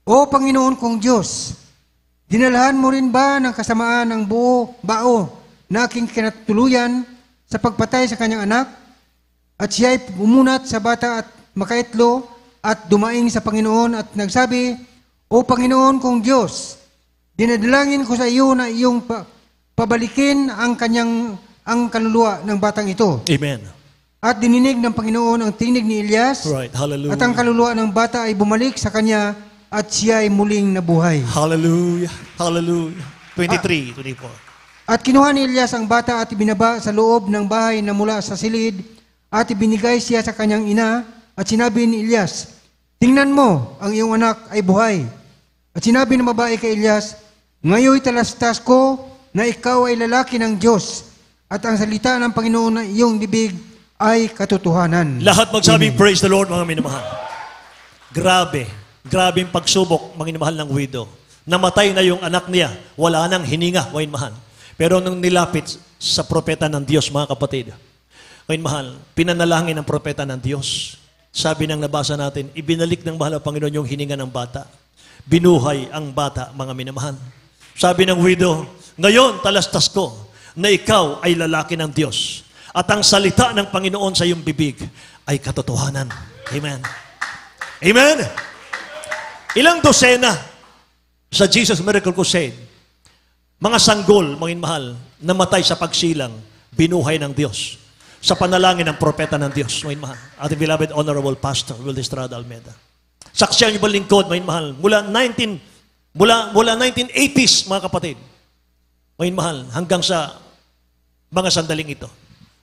O Panginoon kong Diyos, dinalahan mo rin ba ng kasamaan ang bao na aking kinatuluyan sa pagpatay sa kanyang anak? At siya'y umunat sa bata at makaitlo at dumaing sa Panginoon at nagsabi, O Panginoon kong Diyos, dinadalangin ko sa iyo na iyong pabalikin ang kaluluwa ng batang ito. Amen. At dininig ng Panginoon ang tinig ni Elias. Right, hallelujah. At ang kaluluwa ng bata ay bumalik sa kanya at siya ay muling nabuhay. Hallelujah. Hallelujah. 23, 24. At kinuha ni Elias ang bata at ibinaba sa loob ng bahay na mula sa silid at ibinigay siya sa kanyang ina at sinabi ni Elias, tingnan mo, ang iyong anak ay buhay. At sinabi ng babae kay Elias, ngayoy talastas ko na ikaw ay lalaki ng Diyos at ang salita ng Panginoon na iyong bibig ay katotohanan. Lahat magsabing, praise the Lord, mga minamahal. Grabe. Grabing pagsubok, mga minamahal ng widow. Namatay na yung anak niya. Wala nang hininga, mga minamahal. Pero nung nilapit sa propeta ng Diyos, mga kapatid, mga minamahal, pinanalangin ng propeta ng Diyos. Sabi ng nabasa natin, ibinalik ng mahal na Panginoon yung hininga ng bata. Binuhay ang bata, mga minamahal. Sabi ng widow, ngayon talastas ko na ikaw ay lalaki ng Diyos. At ang salita ng Panginoon sa iyong bibig ay katotohanan. Amen. Amen. Ilang dosena sa Jesus Miracle Crusade, mga sanggol, mga mahal, namatay sa pagsilang, binuhay ng Diyos. Sa panalangin ng propeta ng Diyos, mga mahal. Ating beloved Honorable Pastor Will Estrada Almeida. Saksiyan niyo ba lingkod, mga mahal, mula 1980s, mga kapatid, mga mahal, hanggang sa mga sandaling ito.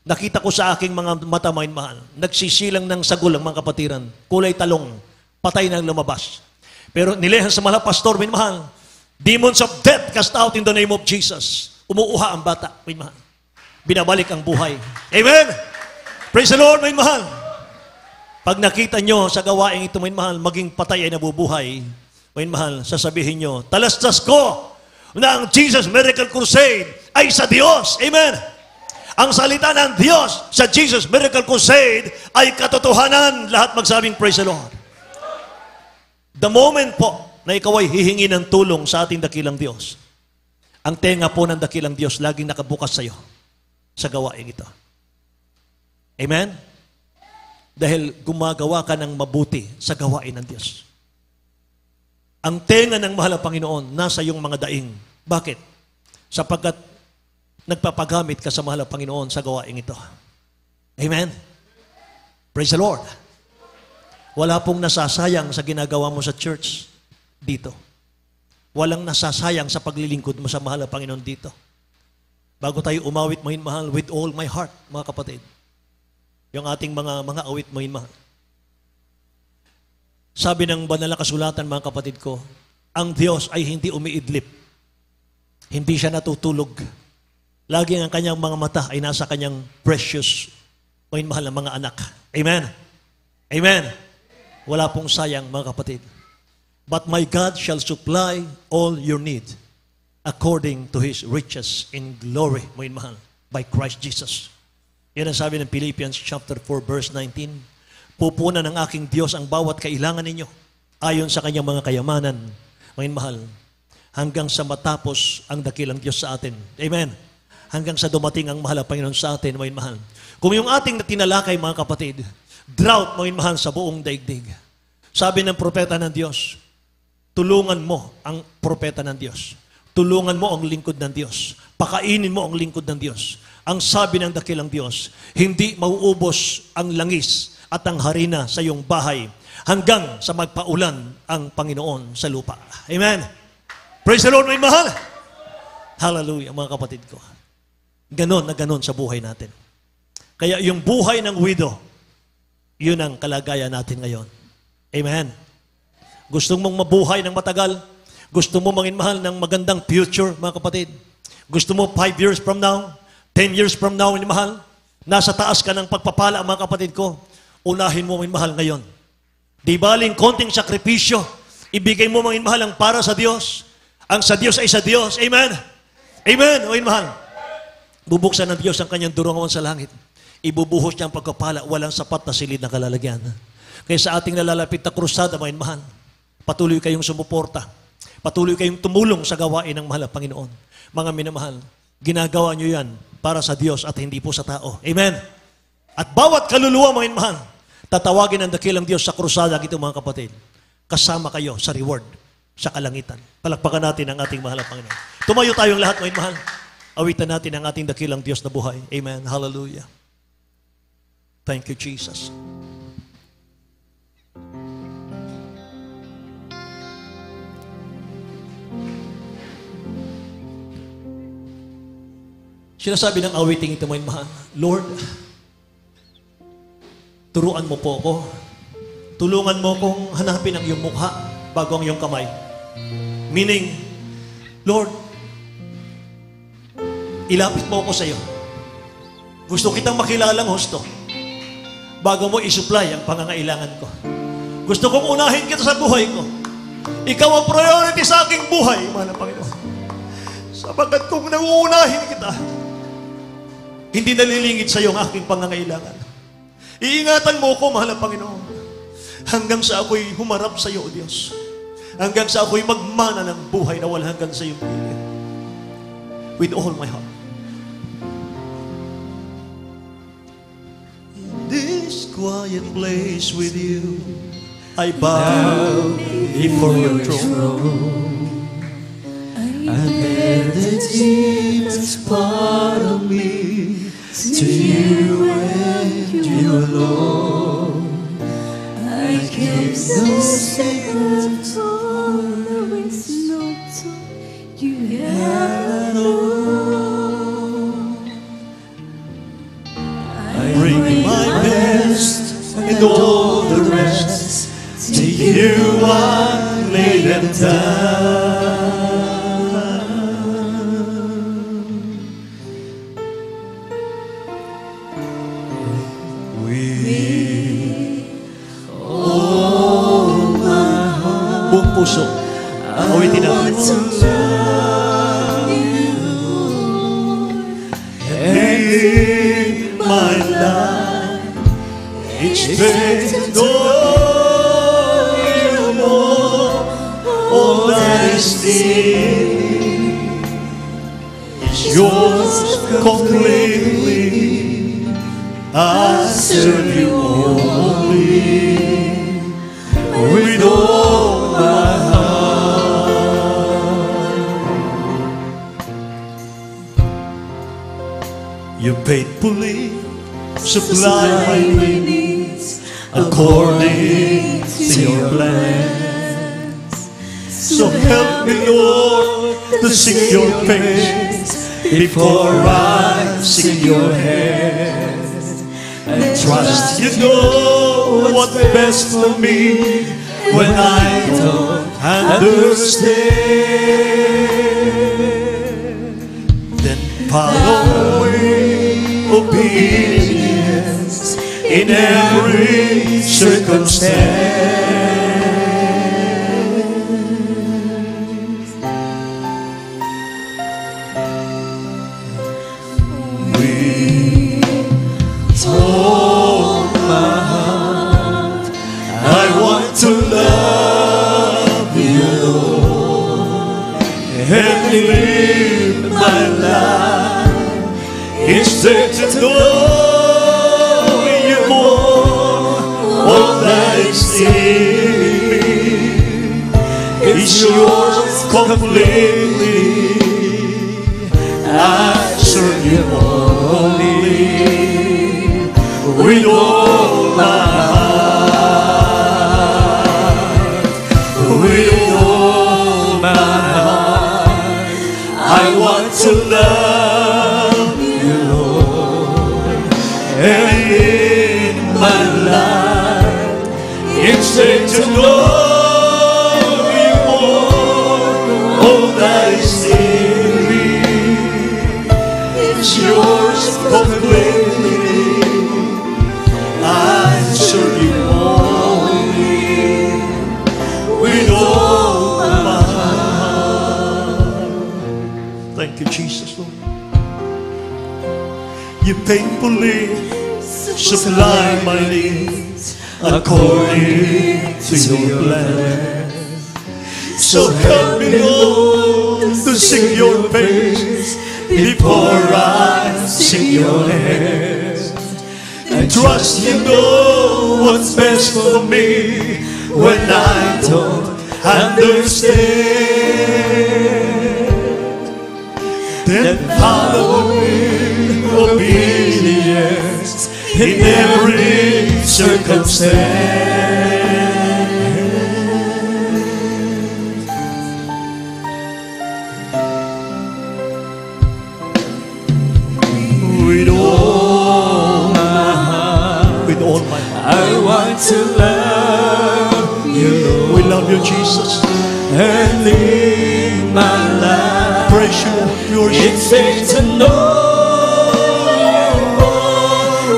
Nakita ko sa aking mga mata, mga mahal, nagsisilang ng sagol ang mga kapatiran, kulay talong, patay na lumabas. Pero nilehan sa mga pastor, mga mahal, demons of death cast out in the name of Jesus. Umuuha ang bata, mga mahal. Binabalik ang buhay. Amen! Praise the Lord, mga mahal. Pag nakita nyo sa gawain ito, mga mahal, maging patay ay nabubuhay, mga mahal, sasabihin nyo, talastas ko na ang Jesus Miracle Crusade ay sa Diyos. Amen! Ang salita ng Diyos sa Jesus Miracle Crusade ay katotohanan. Lahat magsabing, praise the Lord. The moment po na ikaw ay hihingi ng tulong sa ating dakilang Diyos, ang tenga po ng dakilang Diyos laging nakabukas sa iyo sa gawain ito. Amen? Dahil gumagawa ka ng mabuti sa gawain ng Diyos. Ang tenga ng mahal na Panginoon nasa iyong mga daing. Bakit? Sapagkat nagpapagamit ka sa mahal na Panginoon sa gawain ito. Amen? Praise the Lord. Wala pong nasasayang sa ginagawa mo sa church dito. Walang nasasayang sa paglilingkod mo sa mahal na Panginoon dito. Bago tayo umawit, mahal, with all my heart, mga kapatid. Yung ating mga awit, mahal. Sabi ng banal na kasulatan, mga kapatid ko, ang Diyos ay hindi umiidlip. Hindi siya natutulog. Laging ang kanyang mga mata ay nasa kanyang precious, mahal na mga anak. Amen? Amen? Wala pong sayang, mga kapatid. But my God shall supply all your need according to His riches in glory, mahal, by Christ Jesus. Yan ang sabi ng Philippians chapter 4, verse 19. Pupunan ng aking Diyos ang bawat kailangan ninyo ayon sa kanyang mga kayamanan, mahal, hanggang sa matapos ang dakilang Diyos sa atin. Amen. Hanggang sa dumating ang mahal na Panginoon sa atin, mahal. Kung yung ating tinalakay, mga kapatid, drought, mahal, sa buong daigdig. Sabi ng propeta ng Diyos, tulungan mo ang propeta ng Diyos. Tulungan mo ang lingkod ng Diyos. Pakainin mo ang lingkod ng Diyos. Ang sabi ng dakilang Diyos, hindi mauubos ang langis at ang harina sa iyong bahay hanggang sa magpaulan ang Panginoon sa lupa. Amen. Praise the Lord, my mahal. Hallelujah, mga kapatid ko. Ganon na ganon sa buhay natin. Kaya yung buhay ng widow, Yun ang kalagayan natin ngayon. Amen. Gusto mong mabuhay ng matagal? Gusto mo mangin mahal ng magandang future, mga kapatid? Gusto mo 5 years from now, 10 years from now, mangin mahal? Nasa taas ka ng pagpapala, mga kapatid ko. Unahin mo mangin mahal ngayon. Di baling konting sakripisyo, ibigay mo mangin mahal ang para sa Diyos. Ang sa Diyos ay sa Diyos. Amen? Amen, mangin mahal. Bubuksan ng Diyos ang kanyang durungawan sa langit. Ibubuhos niya ang pagkapala, walang sapat na silid na kalalagyan. Kaya sa ating nalalapit na krusada, mga mahal, patuloy kayong sumuporta. Patuloy kayong tumulong sa gawain ng mahal na Panginoon. Mga minamahal, ginagawa niyo yan para sa Diyos at hindi po sa tao. Amen? At bawat kaluluwa, mga mahal, tatawagin ang dakilang Diyos sa krusada, ito mga kapatid. Kasama kayo sa reward, sa kalangitan. Palakpakan natin ang ating mahal na Panginoon. Tumayo tayong lahat, mga mahal. Awitan natin ang ating dakilang Diyos na buhay. Amen. Hallelujah. Thank you, Jesus. Sinasabi ng awiting ito, mga mahal, Lord, turuan mo po ako. Tulungan mo kong hanapin ang iyong mukha bago ang iyong kamay. Meaning, Lord, ilapit mo ako sa iyo. Gusto kitang makilalang husto bago mo isupply ang pangangailangan ko. Gusto kong unahin kita sa buhay ko. Ikaw ang priority sa aking buhay, mahal na Panginoon. Sapagkat kung nanguunahin kita, hindi nalilingit sa iyo ang aking pangangailangan. Iingatan mo ako, mahal na Panginoon, hanggang sa ako'y humarap sa iyo, O Diyos. Hanggang sa ako'y magmana ng buhay na walang hanggan sa iyong piling. With all my heart. This quiet place with you, I bow before your throne. I bear the deepest part of me to you and you alone. I keep no secrets, there is no time you have known. I Bring my best and all the rest. To you I lay them down. Buong puso, awitin natin. In my life, each day to know you more. All that is near is yours completely. I serve you only with all my heart. You faithfully supply my needs according to your plans. So help me, Lord, to seek your face before I seek your hand. And trust you know what's best for me when I don't understand. Then follow obedience in every circumstance. With all my heart, I want to love you, Lord, and live my life instead to know you more. All that is in me is yours completely. I serve you only with all my heart. With all my heart, I want to love you, Lord, and in my life there to know you more. All that is in me is yours completely. I serve you only with all my heart. Thank you, Jesus, Lord. You faithfully supply my needs according to your plan. So help me, Lord, to seek your face before I seek your hands. And trust you know what's best for me when I don't understand. Then follow in obedience in every circumstance. With all my heart, I want to love you, we love you, Jesus. and live my life. Praise you, your It's there to know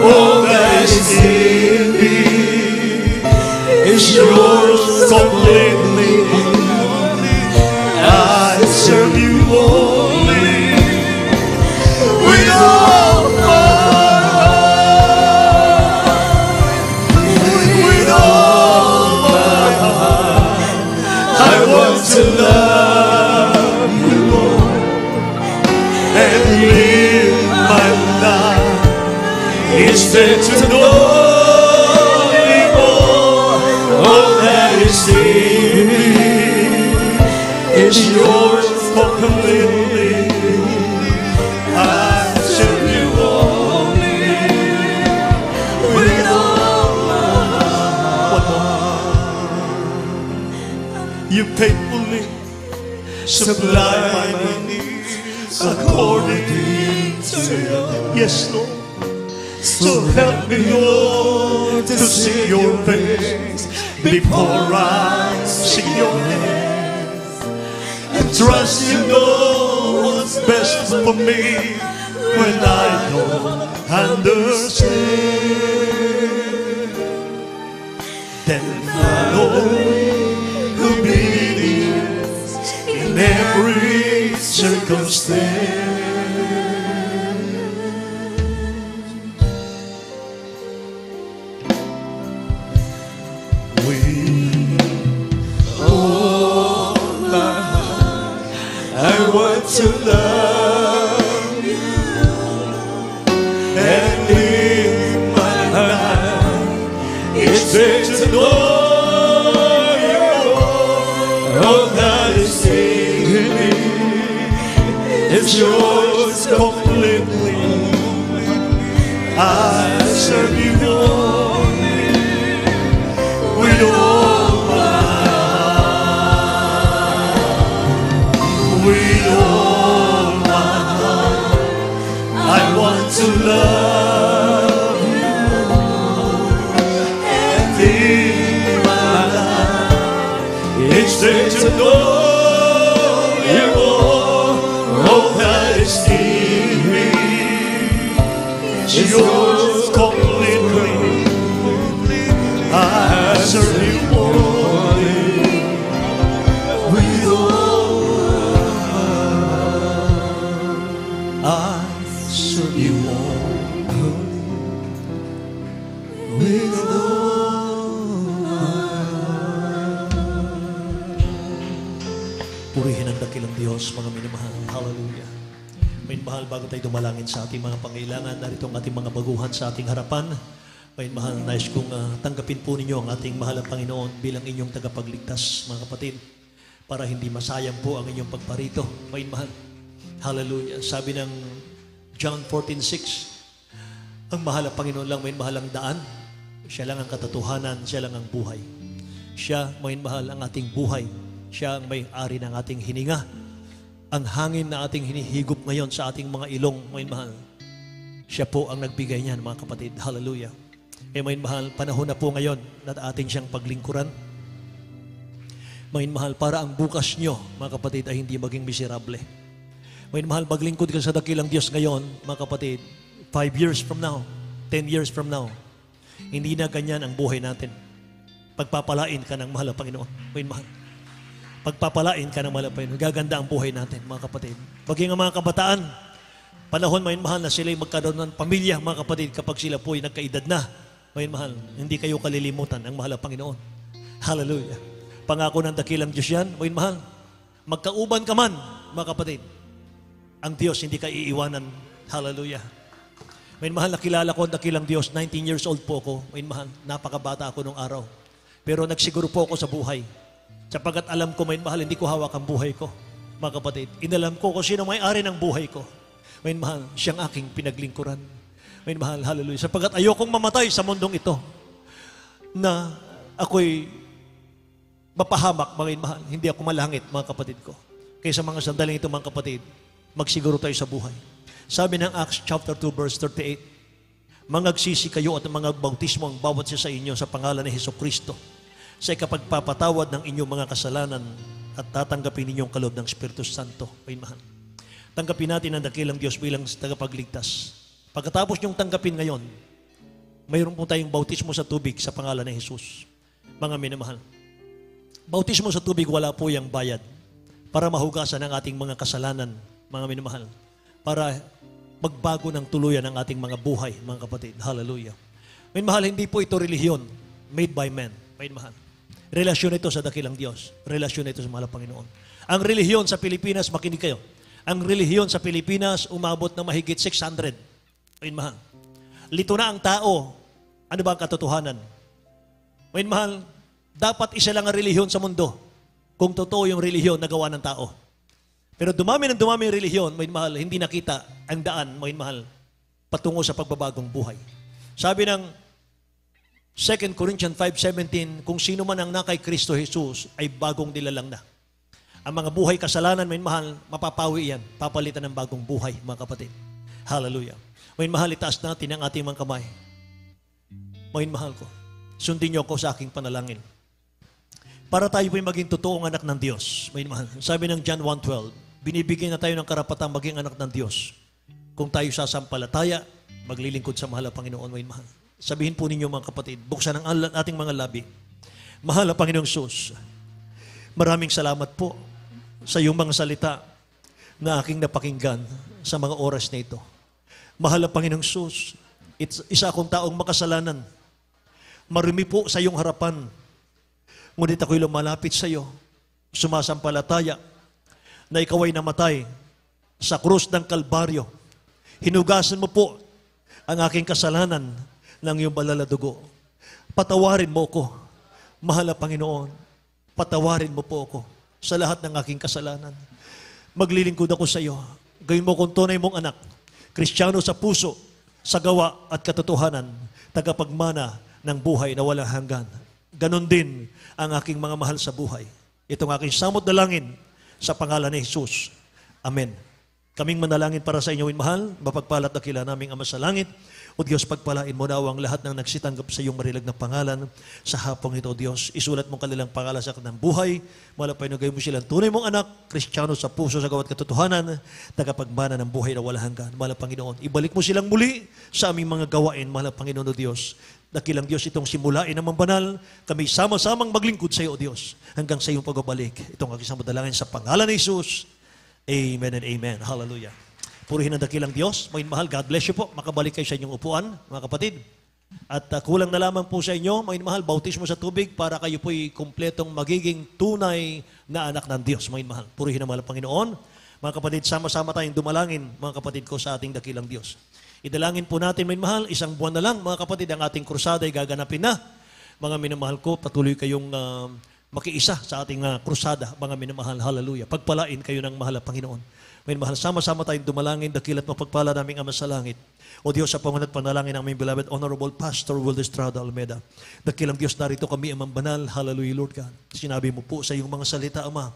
all that is in me is yours completely. I serve you only with all my heart. With all my heart, I want to love you, Lord, and live my life. It's there to know you more. All that is in me is yours completely. I serve you only with all my heart. You faithfully supply my needs according to your. Yes, Lord. So help me, Lord, to see your face before I see your hands. And trust you know what's best for me when I don't understand. Then follow obedience in every circumstance. I want to love you and live my life. It's there to know you. All that is in me is yours completely. I serve you only with all my with all my heart. I want to love you and live my life. It's there to know you more. All that is in me is yours completely. I serve you only with all I serve you only with Purihin ang dakilang Diyos, mga minamahal. Hallelujah. Mahal, bago tayo dumalangin sa ating mga pangailangan, narito ang ating mga baguhan sa ating harapan. Mahal, nais kong tanggapin po ninyo ang ating mahal na Panginoon bilang inyong tagapagligtas, mga kapatid, para hindi masayang po ang inyong pagparito. Mahal. Hallelujah. Sabi ng John 14:6, ang mahal na Panginoon lang, mahal ang daan. Siya lang ang katotohanan, siya lang ang buhay. Siya, mahal, ang ating buhay. Siya ang may-ari ng ating hininga. Ang hangin na ating hinihigop ngayon sa ating mga ilong, mahal, siya po ang nagbigay niyan, mga kapatid. Hallelujah. Kaya may mahal, panahon na po ngayon na atin siyang paglingkuran. May mahal, para ang bukas nyo, mga kapatid, ay hindi maging miserable. May mahal, maglingkod ka sa dakilang Diyos ngayon, mga kapatid, 5 years from now, 10 years from now, hindi na ganyan ang buhay natin. Pagpapalain ka ng mahal na Panginoon. May mahal. Pagpapalain ka ng mahal na Panginoon. Gaganda ang buhay natin, mga kapatid. Maging ang mga kabataan, panahon may mahal na sila'y magkaroon ng pamilya, mga kapatid, kapag sila po'y nagkaedad na. May mahal, hindi kayo kalilimutan ang mahal na Panginoon. Hallelujah. Pangako ng dakilang Diyos yan, may mahal. Magkauban ka man, mga kapatid. Ang Diyos hindi ka iiwanan. Hallelujah. May mahal, nakilala ko ang dakilang Diyos. 19 years old po ako. May mahal, napakabata ako nung araw. Pero nagsiguro po ako sa buhay. Sapagat alam ko, may mahal, hindi ko hawak ang buhay ko. Mga kapatid, inalam ko kung sino may-ari ng buhay ko. May mahal, siyang aking pinaglingkuran. May mahal, hallelujah. Sapagat ayokong mamatay sa mundong ito na ako'y mapahamak, mga mahal. Hindi ako malangit, mga kapatid ko. Kaya sa mga sandaling ito, mga kapatid, magsiguro tayo sa buhay. Sabi ng Acts chapter 2, verse 38, mangagsisi kayo at mga bautismo ang bawat isa sa inyo sa pangalan ni Hesukristo sa ikapagpapatawad ng inyong mga kasalanan at tatanggapin ninyong kaloob ng Espiritu Santo. May mahal. Tanggapin natin ang dakilang Diyos bilang tagapagligtas. Pagkatapos niyong tanggapin ngayon, mayroon po tayong bautismo sa tubig sa pangalan ni Jesus. Mga minamahal. Bautismo sa tubig, wala po yung bayad para mahugasan ang ating mga kasalanan, mga minamahal. Para magbago ng tuluyan ang ating mga buhay, mga kapatid. Hallelujah. Minamahal, hindi po ito relihiyon made by men. Minamahal. Relasyon ito sa dakilang Diyos. Relasyon ito sa mahal na Panginoon. Ang relihiyon sa Pilipinas, makinig kayo. Ang relihiyon sa Pilipinas, umabot na mahigit 600. Minamahal. Lito na ang tao. Ano ba ang katotohanan? Minamahal, dapat isa lang ang relihiyon sa mundo kung totoo yung relihiyon na gawa ng tao. Pero dumami ng dumami yung relihiyon, minamahal, hindi nakita ang daan, minamahal, patungo sa pagbabagong buhay. Sabi ng 2 Corinthians 5:17, kung sino man ang nakay Kristo Jesus ay bagong nilalang na. Ang mga buhay kasalanan, minamahal, mapapawi yan, papalitan ng bagong buhay, mga kapatid. Hallelujah. Minamahal, itaas natin ang ating mga kamay. Minamahal ko, sundin niyo ako sa aking panalangin. Para tayo po'y maging totoong anak ng Diyos. Minamahal, sabi ng John 1:12, binibigyan na tayo ng karapatang maging anak ng Diyos. Kung tayo sasampalataya, maglilingkod sa mahal na Panginoon, minamahal. Sabihin po ninyo, mga kapatid, buksan ang ating mga labi. Mahal na Panginoong Sus, maraming salamat po sa iyong mga salita na aking napakinggan sa mga oras na ito. Mahal na Panginoong Sus, isa akong taong makasalanan. Marumi po sa iyong harapan. Ngunit ako'y lumalapit sa iyo, sumasampalataya na ikaw ay namatay sa krus ng Kalbaryo. Hinugasan mo po ang aking kasalanan ng iyong banal na dugo. Patawarin mo ko, mahal na Panginoon. Patawarin mo po ako sa lahat ng aking kasalanan. Maglilingkod ako sa iyo. Gawin mo kong tunay mong anak, Kristiyano sa puso, sa gawa at katotohanan, tagapagmana ng buhay na walang hanggan. Ganon din ang aking mga mahal sa buhay. Itong aking samot dalangin sa pangalan ni Jesus. Amen. Kaming manalangin para sa inyo, mahal, mapagpalat na kila naming Ama sa langit. O Diyos, pagpalain mo daw ang lahat ng nagsitanggap sa iyong marilag na pangalan sa hapong ito, Diyos. Isulat mong kanilang pangalan sa kanilang buhay. Malapay na gayon mo silang tunay mong anak, Kristiyano sa puso, sa gawat katotohanan, tagapagmana ng buhay na walang hanggan. Mahal na Panginoon, ibalik mo silang muli sa aming mga gawain, mahal na Panginoon o Diyos. Dakilang Diyos itong simulain naman banal, kami sama-samang maglingkod sa iyo, O Diyos, hanggang sa iyong pagbabalik. Itong aking samadalangin sa pangalan ni Jesus. Amen and amen. Hallelujah. Purihin ang dakilang Diyos. Mga mahal, God bless you po. Makabalik kayo sa inyong upuan, mga kapatid. At kulang na lamang po sa inyo, mga mahal, bautismo sa tubig para kayo po'y kumpletong magiging tunay na anak ng Diyos, mga mahal. Purihin ang mahal Panginoon. Mga kapatid, sama-sama tayong dumalangin, mga kapatid ko, sa ating dakilang Diyos. Idalangin po natin, mga mahal, isang buwan na lang, mga kapatid, ang ating krusada ay gaganapin na. Mga minamahal ko, patuloy kayong makiisa sa ating krusada, mga minamahal. Hallelujah. Pagpalain kayo ng mahal na Panginoon. May mahal, sama-sama tayong dumalangin, dakilat mapagpala naming Ama sa langit. O Diyos, sa pangunat panalangin ng aming beloved Honorable Pastor Will Estrada Almeida. Dakilang Diyos, narito kami, Amang Banal. Hallelujah, Lord God. Sinabi mo po sa iyong mga salita, Ama,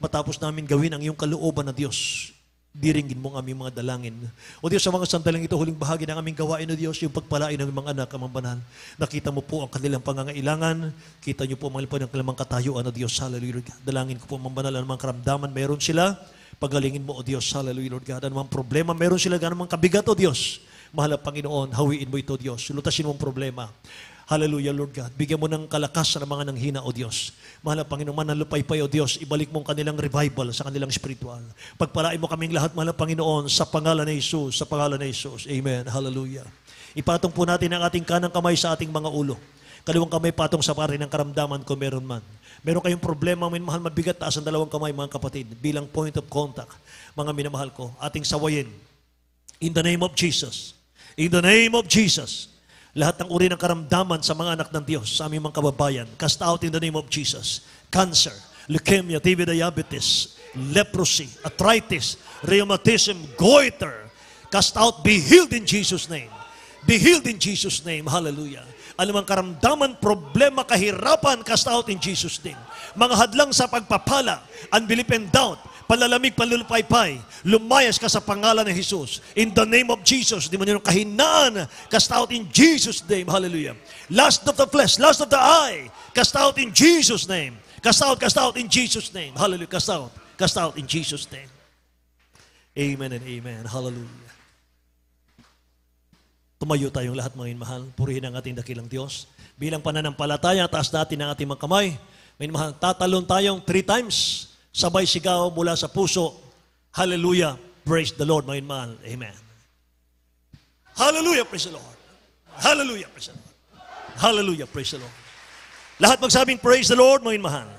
matapos namin gawin ang iyong kalooban na Diyos, diringgin mo ang aming mga dalangin. O Diyos, sa mga sandaling ito, huling bahagi ng aming gawain, O Diyos, yung pagpalain ng mga anak, amang banal. Nakita mo po ang kanilang pangangailangan. Kita niyo po ang mga kanilang katayuan, O Diyos, hallelujah, Lord God. Dalangin ko po, amang banal, anumang karamdaman meron sila. Pagalingin mo, O Diyos, hallelujah, Lord God. Anumang problema meron sila, anumang kabigat, O Diyos. Mahal na Panginoon, hawiin mo ito, Diyos. Lutasin mo ang problema. Hallelujah, Lord God. Bigyan mo ng kalakasan ng mga nanghina, O Diyos. Mahal na Panginoon, manalupaypay, O Diyos, ibalik mo ang kanilang revival sa kanilang spiritual. Pagpalain mo kaming lahat, mahal na Panginoon, sa pangalan ni Jesus, sa pangalan ni Jesus. Amen. Hallelujah. Ipatong po natin ang ating kanang kamay sa ating mga ulo. Kaliwang kamay patong sa pari ng karamdaman kung meron man. Meron kayong problema, may mahal mabigat, taas ang dalawang kamay, mga kapatid, bilang point of contact. Mga minamahal ko, ating sawayin. In the name of Jesus. In the name of Jesus. Lahat ng uri ng karamdaman sa mga anak ng Diyos, sa aming mga kababayan, cast out in the name of Jesus. Cancer, leukemia, TB diabetes, leprosy, arthritis, rheumatism, goiter, cast out, be healed in Jesus' name. Be healed in Jesus' name. Hallelujah. Anumang karamdaman, problema, kahirapan, cast out in Jesus' name. Mga hadlang sa pagpapala, unbelief and doubt, palalamig, palulupaypay, lumayas ka sa pangalan ng Jesus. In the name of Jesus, di man yung kahinaan, cast out in Jesus' name. Hallelujah. Lust of the flesh, lust of the eye, cast out in Jesus' name. Cast out in Jesus' name. Hallelujah. Cast out in Jesus' name. Amen and amen. Hallelujah. Tumayo tayong lahat, mga mahal. Purihin ang ating dakilang Diyos. Bilang pananampalataya, taas natin ang ating mga kamay. Mga mahal, tatalon tayong 3 times. Sabay sigaw mula sa puso. Hallelujah. Praise the Lord, mga mahal. Amen. Hallelujah. Praise the Lord. Hallelujah. Praise the Lord. Hallelujah. Praise the Lord. Lahat magsabing praise the Lord, mga mahal.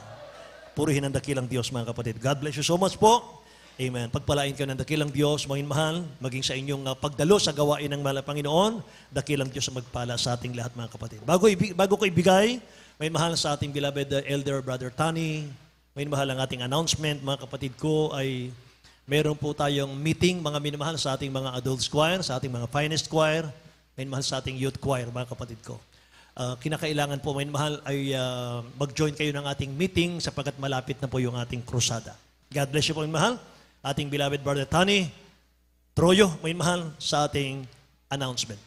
Purihin ang dakilang Diyos, mga kapatid. God bless you so much po. Amen. Pagpalain kayo ng dakilang Diyos, mga mahal, maging sa inyong pagdalo sa gawain ng mahal na Panginoon, dakilang Diyos ang magpala sa ating lahat, mga kapatid. Bago ko ibigay, may mahal sa ating beloved Elder Brother Tani, may mahal ang ating announcement, mga kapatid ko, ay meron po tayong meeting, mga minamahal, sa ating mga adults choir, sa ating mga finest choir, may mahal sa ating youth choir, mga kapatid ko. Kinakailangan po, may mahal, ay mag-join kayo ng ating meeting sapagkat malapit na po yung ating krusada. God bless you po, may mahal. Ating beloved Brother Tani Troyo, may mahal, sa ating announcement.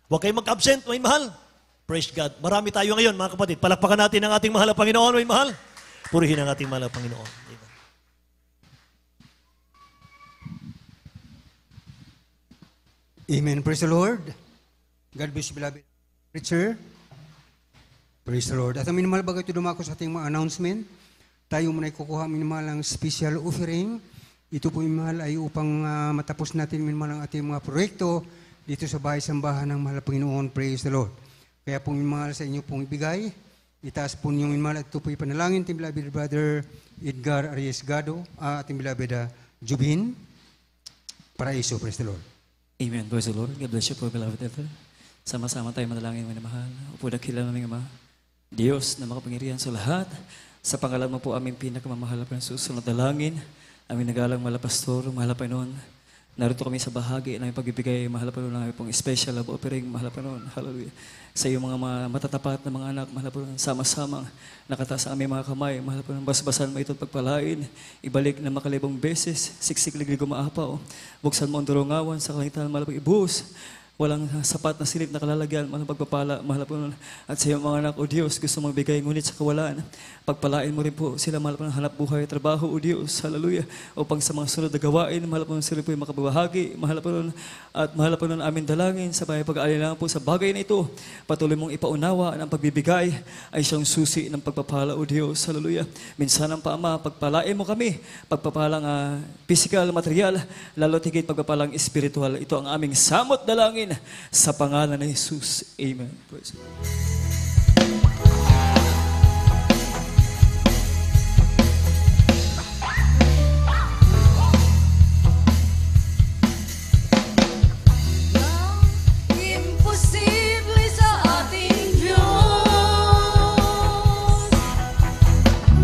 Huwag kayong mag-absent, may mahal. Praise God. Marami tayo ngayon, mga kapatid. Palakpakan natin ang ating mahal na Panginoon, may mahal. Purihin ang ating mahal na Panginoon. Amen. Praise the Lord. God bless you, beloved preacher. Praise the Lord. At ang minimal bago ito dumako sa ating mga announcement, tayo muna kukuha minimal ang special offering. Ito po minimal ay upang matapos natin minimal ang ating mga proyekto dito sa bahay-sambahan ng mahal na Panginoon. Praise the Lord. Kaya po minimal sa inyo pong ibigay. Itaas po niyong minimal at ito po ipanalangin. Ating beloved Brother Edgar Arriesgado, ating beloved Jubin Paraiso. Praise the Lord. Amen. Praise the Lord. God bless you po, beloved Elder. Sama-sama tayo manalangin, mga mahal. Upo dakila naming Ama, Diyos na makapangyarihan sa lahat. Sa pangalan mo po aming pinakamamahal na susunod na dalangin. Aming nagalang mahal na pastor, mahal na Panginoon. Narito kami sa bahagi ng pagbibigay, mahal na Panginoon, ng pong special love offering, mahal na Panginoon. Hallelujah. Sa iyong mga matatapat na mga anak, mahal na Panginoon, sama-sama nakataas sa aming mga kamay, mahal na Panginoon, basbasan mo ito at pagpalain. Ibalik na makalibong beses, siksik-liglig umaapaw. Buksan mo ang durungawan sa kalangitan, mahal na Panginoon, ibuhos. Walang sapat na silip na kalalagyan, mahal na pagpapala, mahal na Panginoon. At sa iyong mga anak, O Diyos, gusto mong bigay ngunit sa kawalan. Pagpalain mo rin po sila, mahal na Panginoon, hanap buhay, trabaho, O Diyos, hallelujah. Upang sa mga sunod na gawain, mahal na Panginoon, sila po yung makabahagi, mahal na Panginoon, at mahal na Panginoon, amin dalangin sa bahay pag-aalilangan po sa bagay na ito. Patuloy mong ipaunawa ng pagbibigay ay siyang susi ng pagpapala, O Diyos, hallelujah. Minsan ang Ama, pagpalain mo kami, pagpapalang physical, material, lalo tigit pagpapalang spiritual. Ito ang aming samot dalangin sa pangalan ng Jesus. Amen. Praise God. Imposible sa ating Diyos,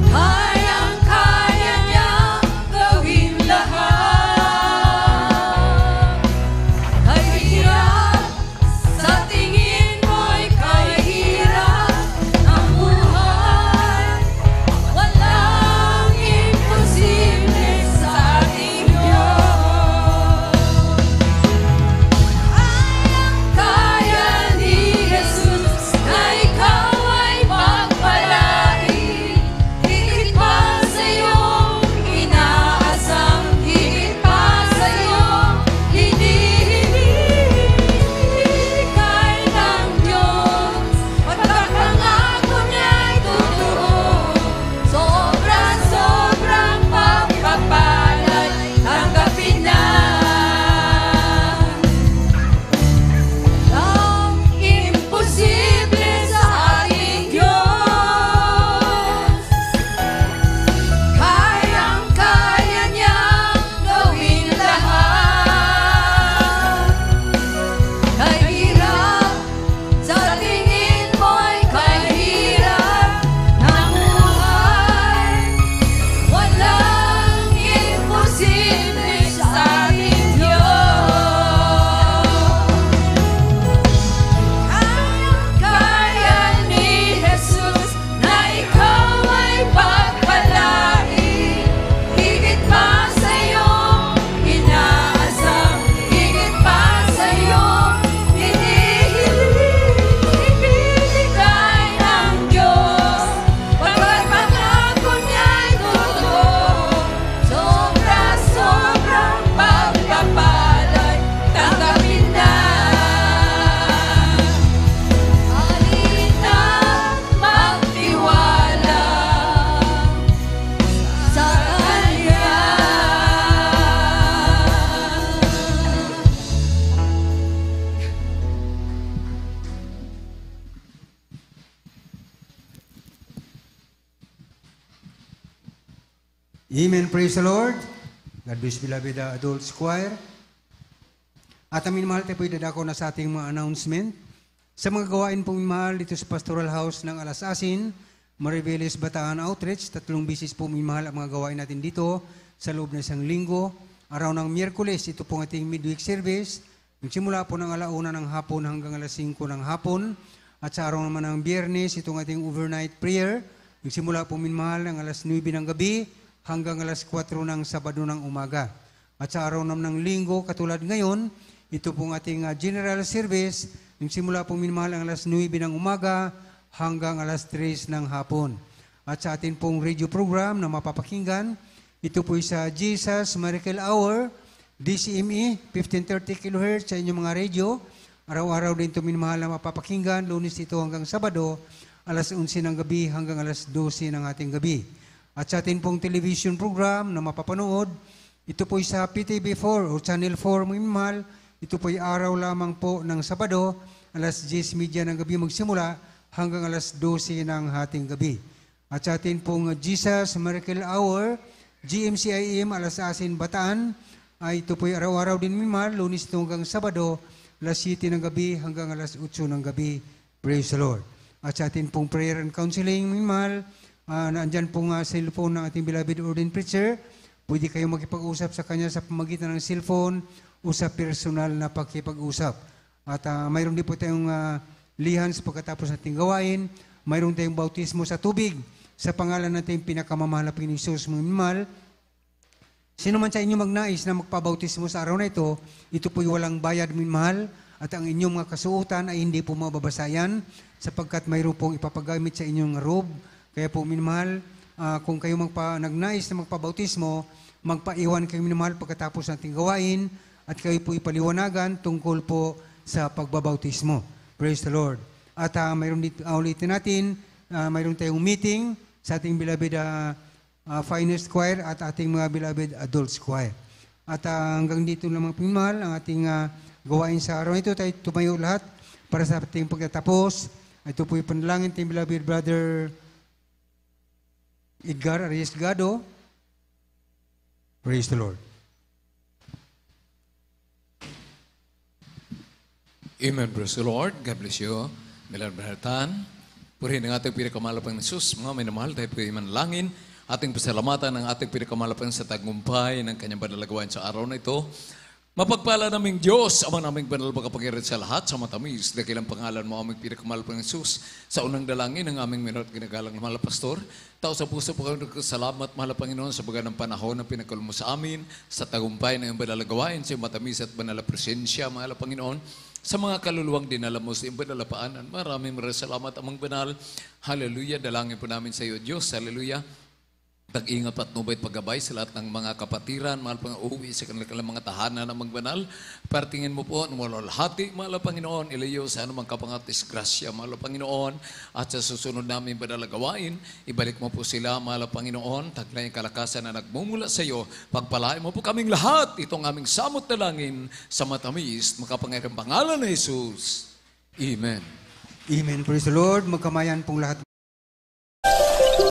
kayang-kaya niyang gawin lahat. Kahit sa tingin mo'y kahirap, Amen. Praise the Lord. God bless beloved adults choir. At amin mahal, tayo po'y dadako na sa ating mga announcement. Sa mga gawain pong mahal dito sa Pastoral House ng Alasasin, Mariveles Bataan Outreach, 3 bisis po mahal ang mga gawain natin dito sa loob ng isang linggo. Araw ng Miyerkules, ito pong ating midweek service. Nagsimula po ng 1:00 ng hapon hanggang 5:00 ng hapon. At sa araw naman ng Biyernes, itong ating overnight prayer. Nagsimula po minmahal ng 9:00 ng gabi hanggang 4:00 ng Sabado ng umaga. At sa araw naman ng Linggo, katulad ngayon, ito pong ating general service. Nagsimula po minmahal ng 9:00 ng umaga hanggang 3:00 ng hapon. At sa atin pong radio program na mapapakinggan, ito po sa Jesus Miracle Hour, DCME, 1530 kHz sa inyong mga radio. Araw-araw din ito minmahal na mapapakinggan, Lunes ito hanggang Sabado, 11:00 ng gabi hanggang 12:00 ng ating gabi. At sa atin pong television program na mapapanood, ito po sa PTV4 o Channel 4 minmahal. Ito po ay araw lamang po ng Sabado, 10:30 ng gabi magsimula hanggang 12:00 ng ating gabi. At sa atin pong Jesus Miracle Hour, GMCIM Alasasin Bataan, ay ito po ay araw-araw din minmahal, Lunes ito hanggang Sabado, 7:00 ng gabi hanggang 8:00 ng gabi. Praise the Lord. At sa atin pong prayer and counseling minmahal, naandyan pong cellphone ng ating beloved ordained preacher. Pwede kayong makipag-usap sa kanya sa pamagitan ng cellphone o sa personal na pakipag-usap. At mayroon din po tayong lihans pagkatapos nating gawain. Mayroon tayong bautismo sa tubig sa pangalan natin pinakamamahal na Panginoong Hesus minmahal. Sino man sa inyo magnais na magpabautismo sa araw na ito po'y walang bayad minmahal at ang inyong mga kasuotan ay hindi po mababasayan sapagkat mayroon pong ipapagamit sa inyong robe. Kaya po minmahal, kung kayo nagnais na magpabautismo, magpaiwan kayo minmahal pagkatapos nating gawain at kayo po ipaliwanagan tungkol po sa pagbabautismo. Praise the Lord. At mayroon dito, ulitin natin, mayroon tayong meeting sa ating beloved Finest Choir at ating mga beloved Adults Choir. At hanggang dito lamang pinmahal ang ating gawain sa araw ito. Tayo tumayo lahat para sa ating pagtatapos. Ito po yung panalangin ating beloved brother Edgar Arriesgado. Praise the Lord. Amen. Praise the Lord. God bless you. Milan Bertan. Purihin ang ating pinakamalapang na Sus. Mga minamahal, tayo po manalangin. Ating pasalamatan ng ating pinakamalapang sa tagumpay ng kanyang banalagawain sa araw na ito. Mapagpala naming Diyos, Ama naming banal pagkapangyarihan sa lahat, sa matamis, dakilang pangalan mo aming pinakamalapang Sus. Sa unang dalangin ng aming minot ginagalang na mahal na pastor, tao sa puso po kami salamat, mahal na Panginoon, sa baga ng panahon na pinagkalmo mo sa amin, sa tagumpay ng banalagawain, sa matamis at banal na presensya, mahal na Panginoon. Sa mga kaluluwang dinala mo sa iyong banalapaanan, maraming salamat amang banal. Hallelujah, dalangin po namin sa iyo, Diyos. Hallelujah. Tag-ingat at nubait paggabay sa lahat ng mga kapatiran, mahal pang uuwi sa kanilang mga tahanan ng magbanal. Partingin mo po, walwalhati, mahal Panginoon, ilayo sa anumang kapangatis grasya, mahal Panginoon, at sa susunod namin banalagawain, ibalik mo po sila, mahal Panginoon, taglay ang kalakasan na nagmumula sa iyo, pagpalain mo po kaming lahat, itong aming samot na langin sa matamis, makapangyarihang pangalan ni Jesus. Amen. Amen. Praise the Lord. Magkamayan pong lahat.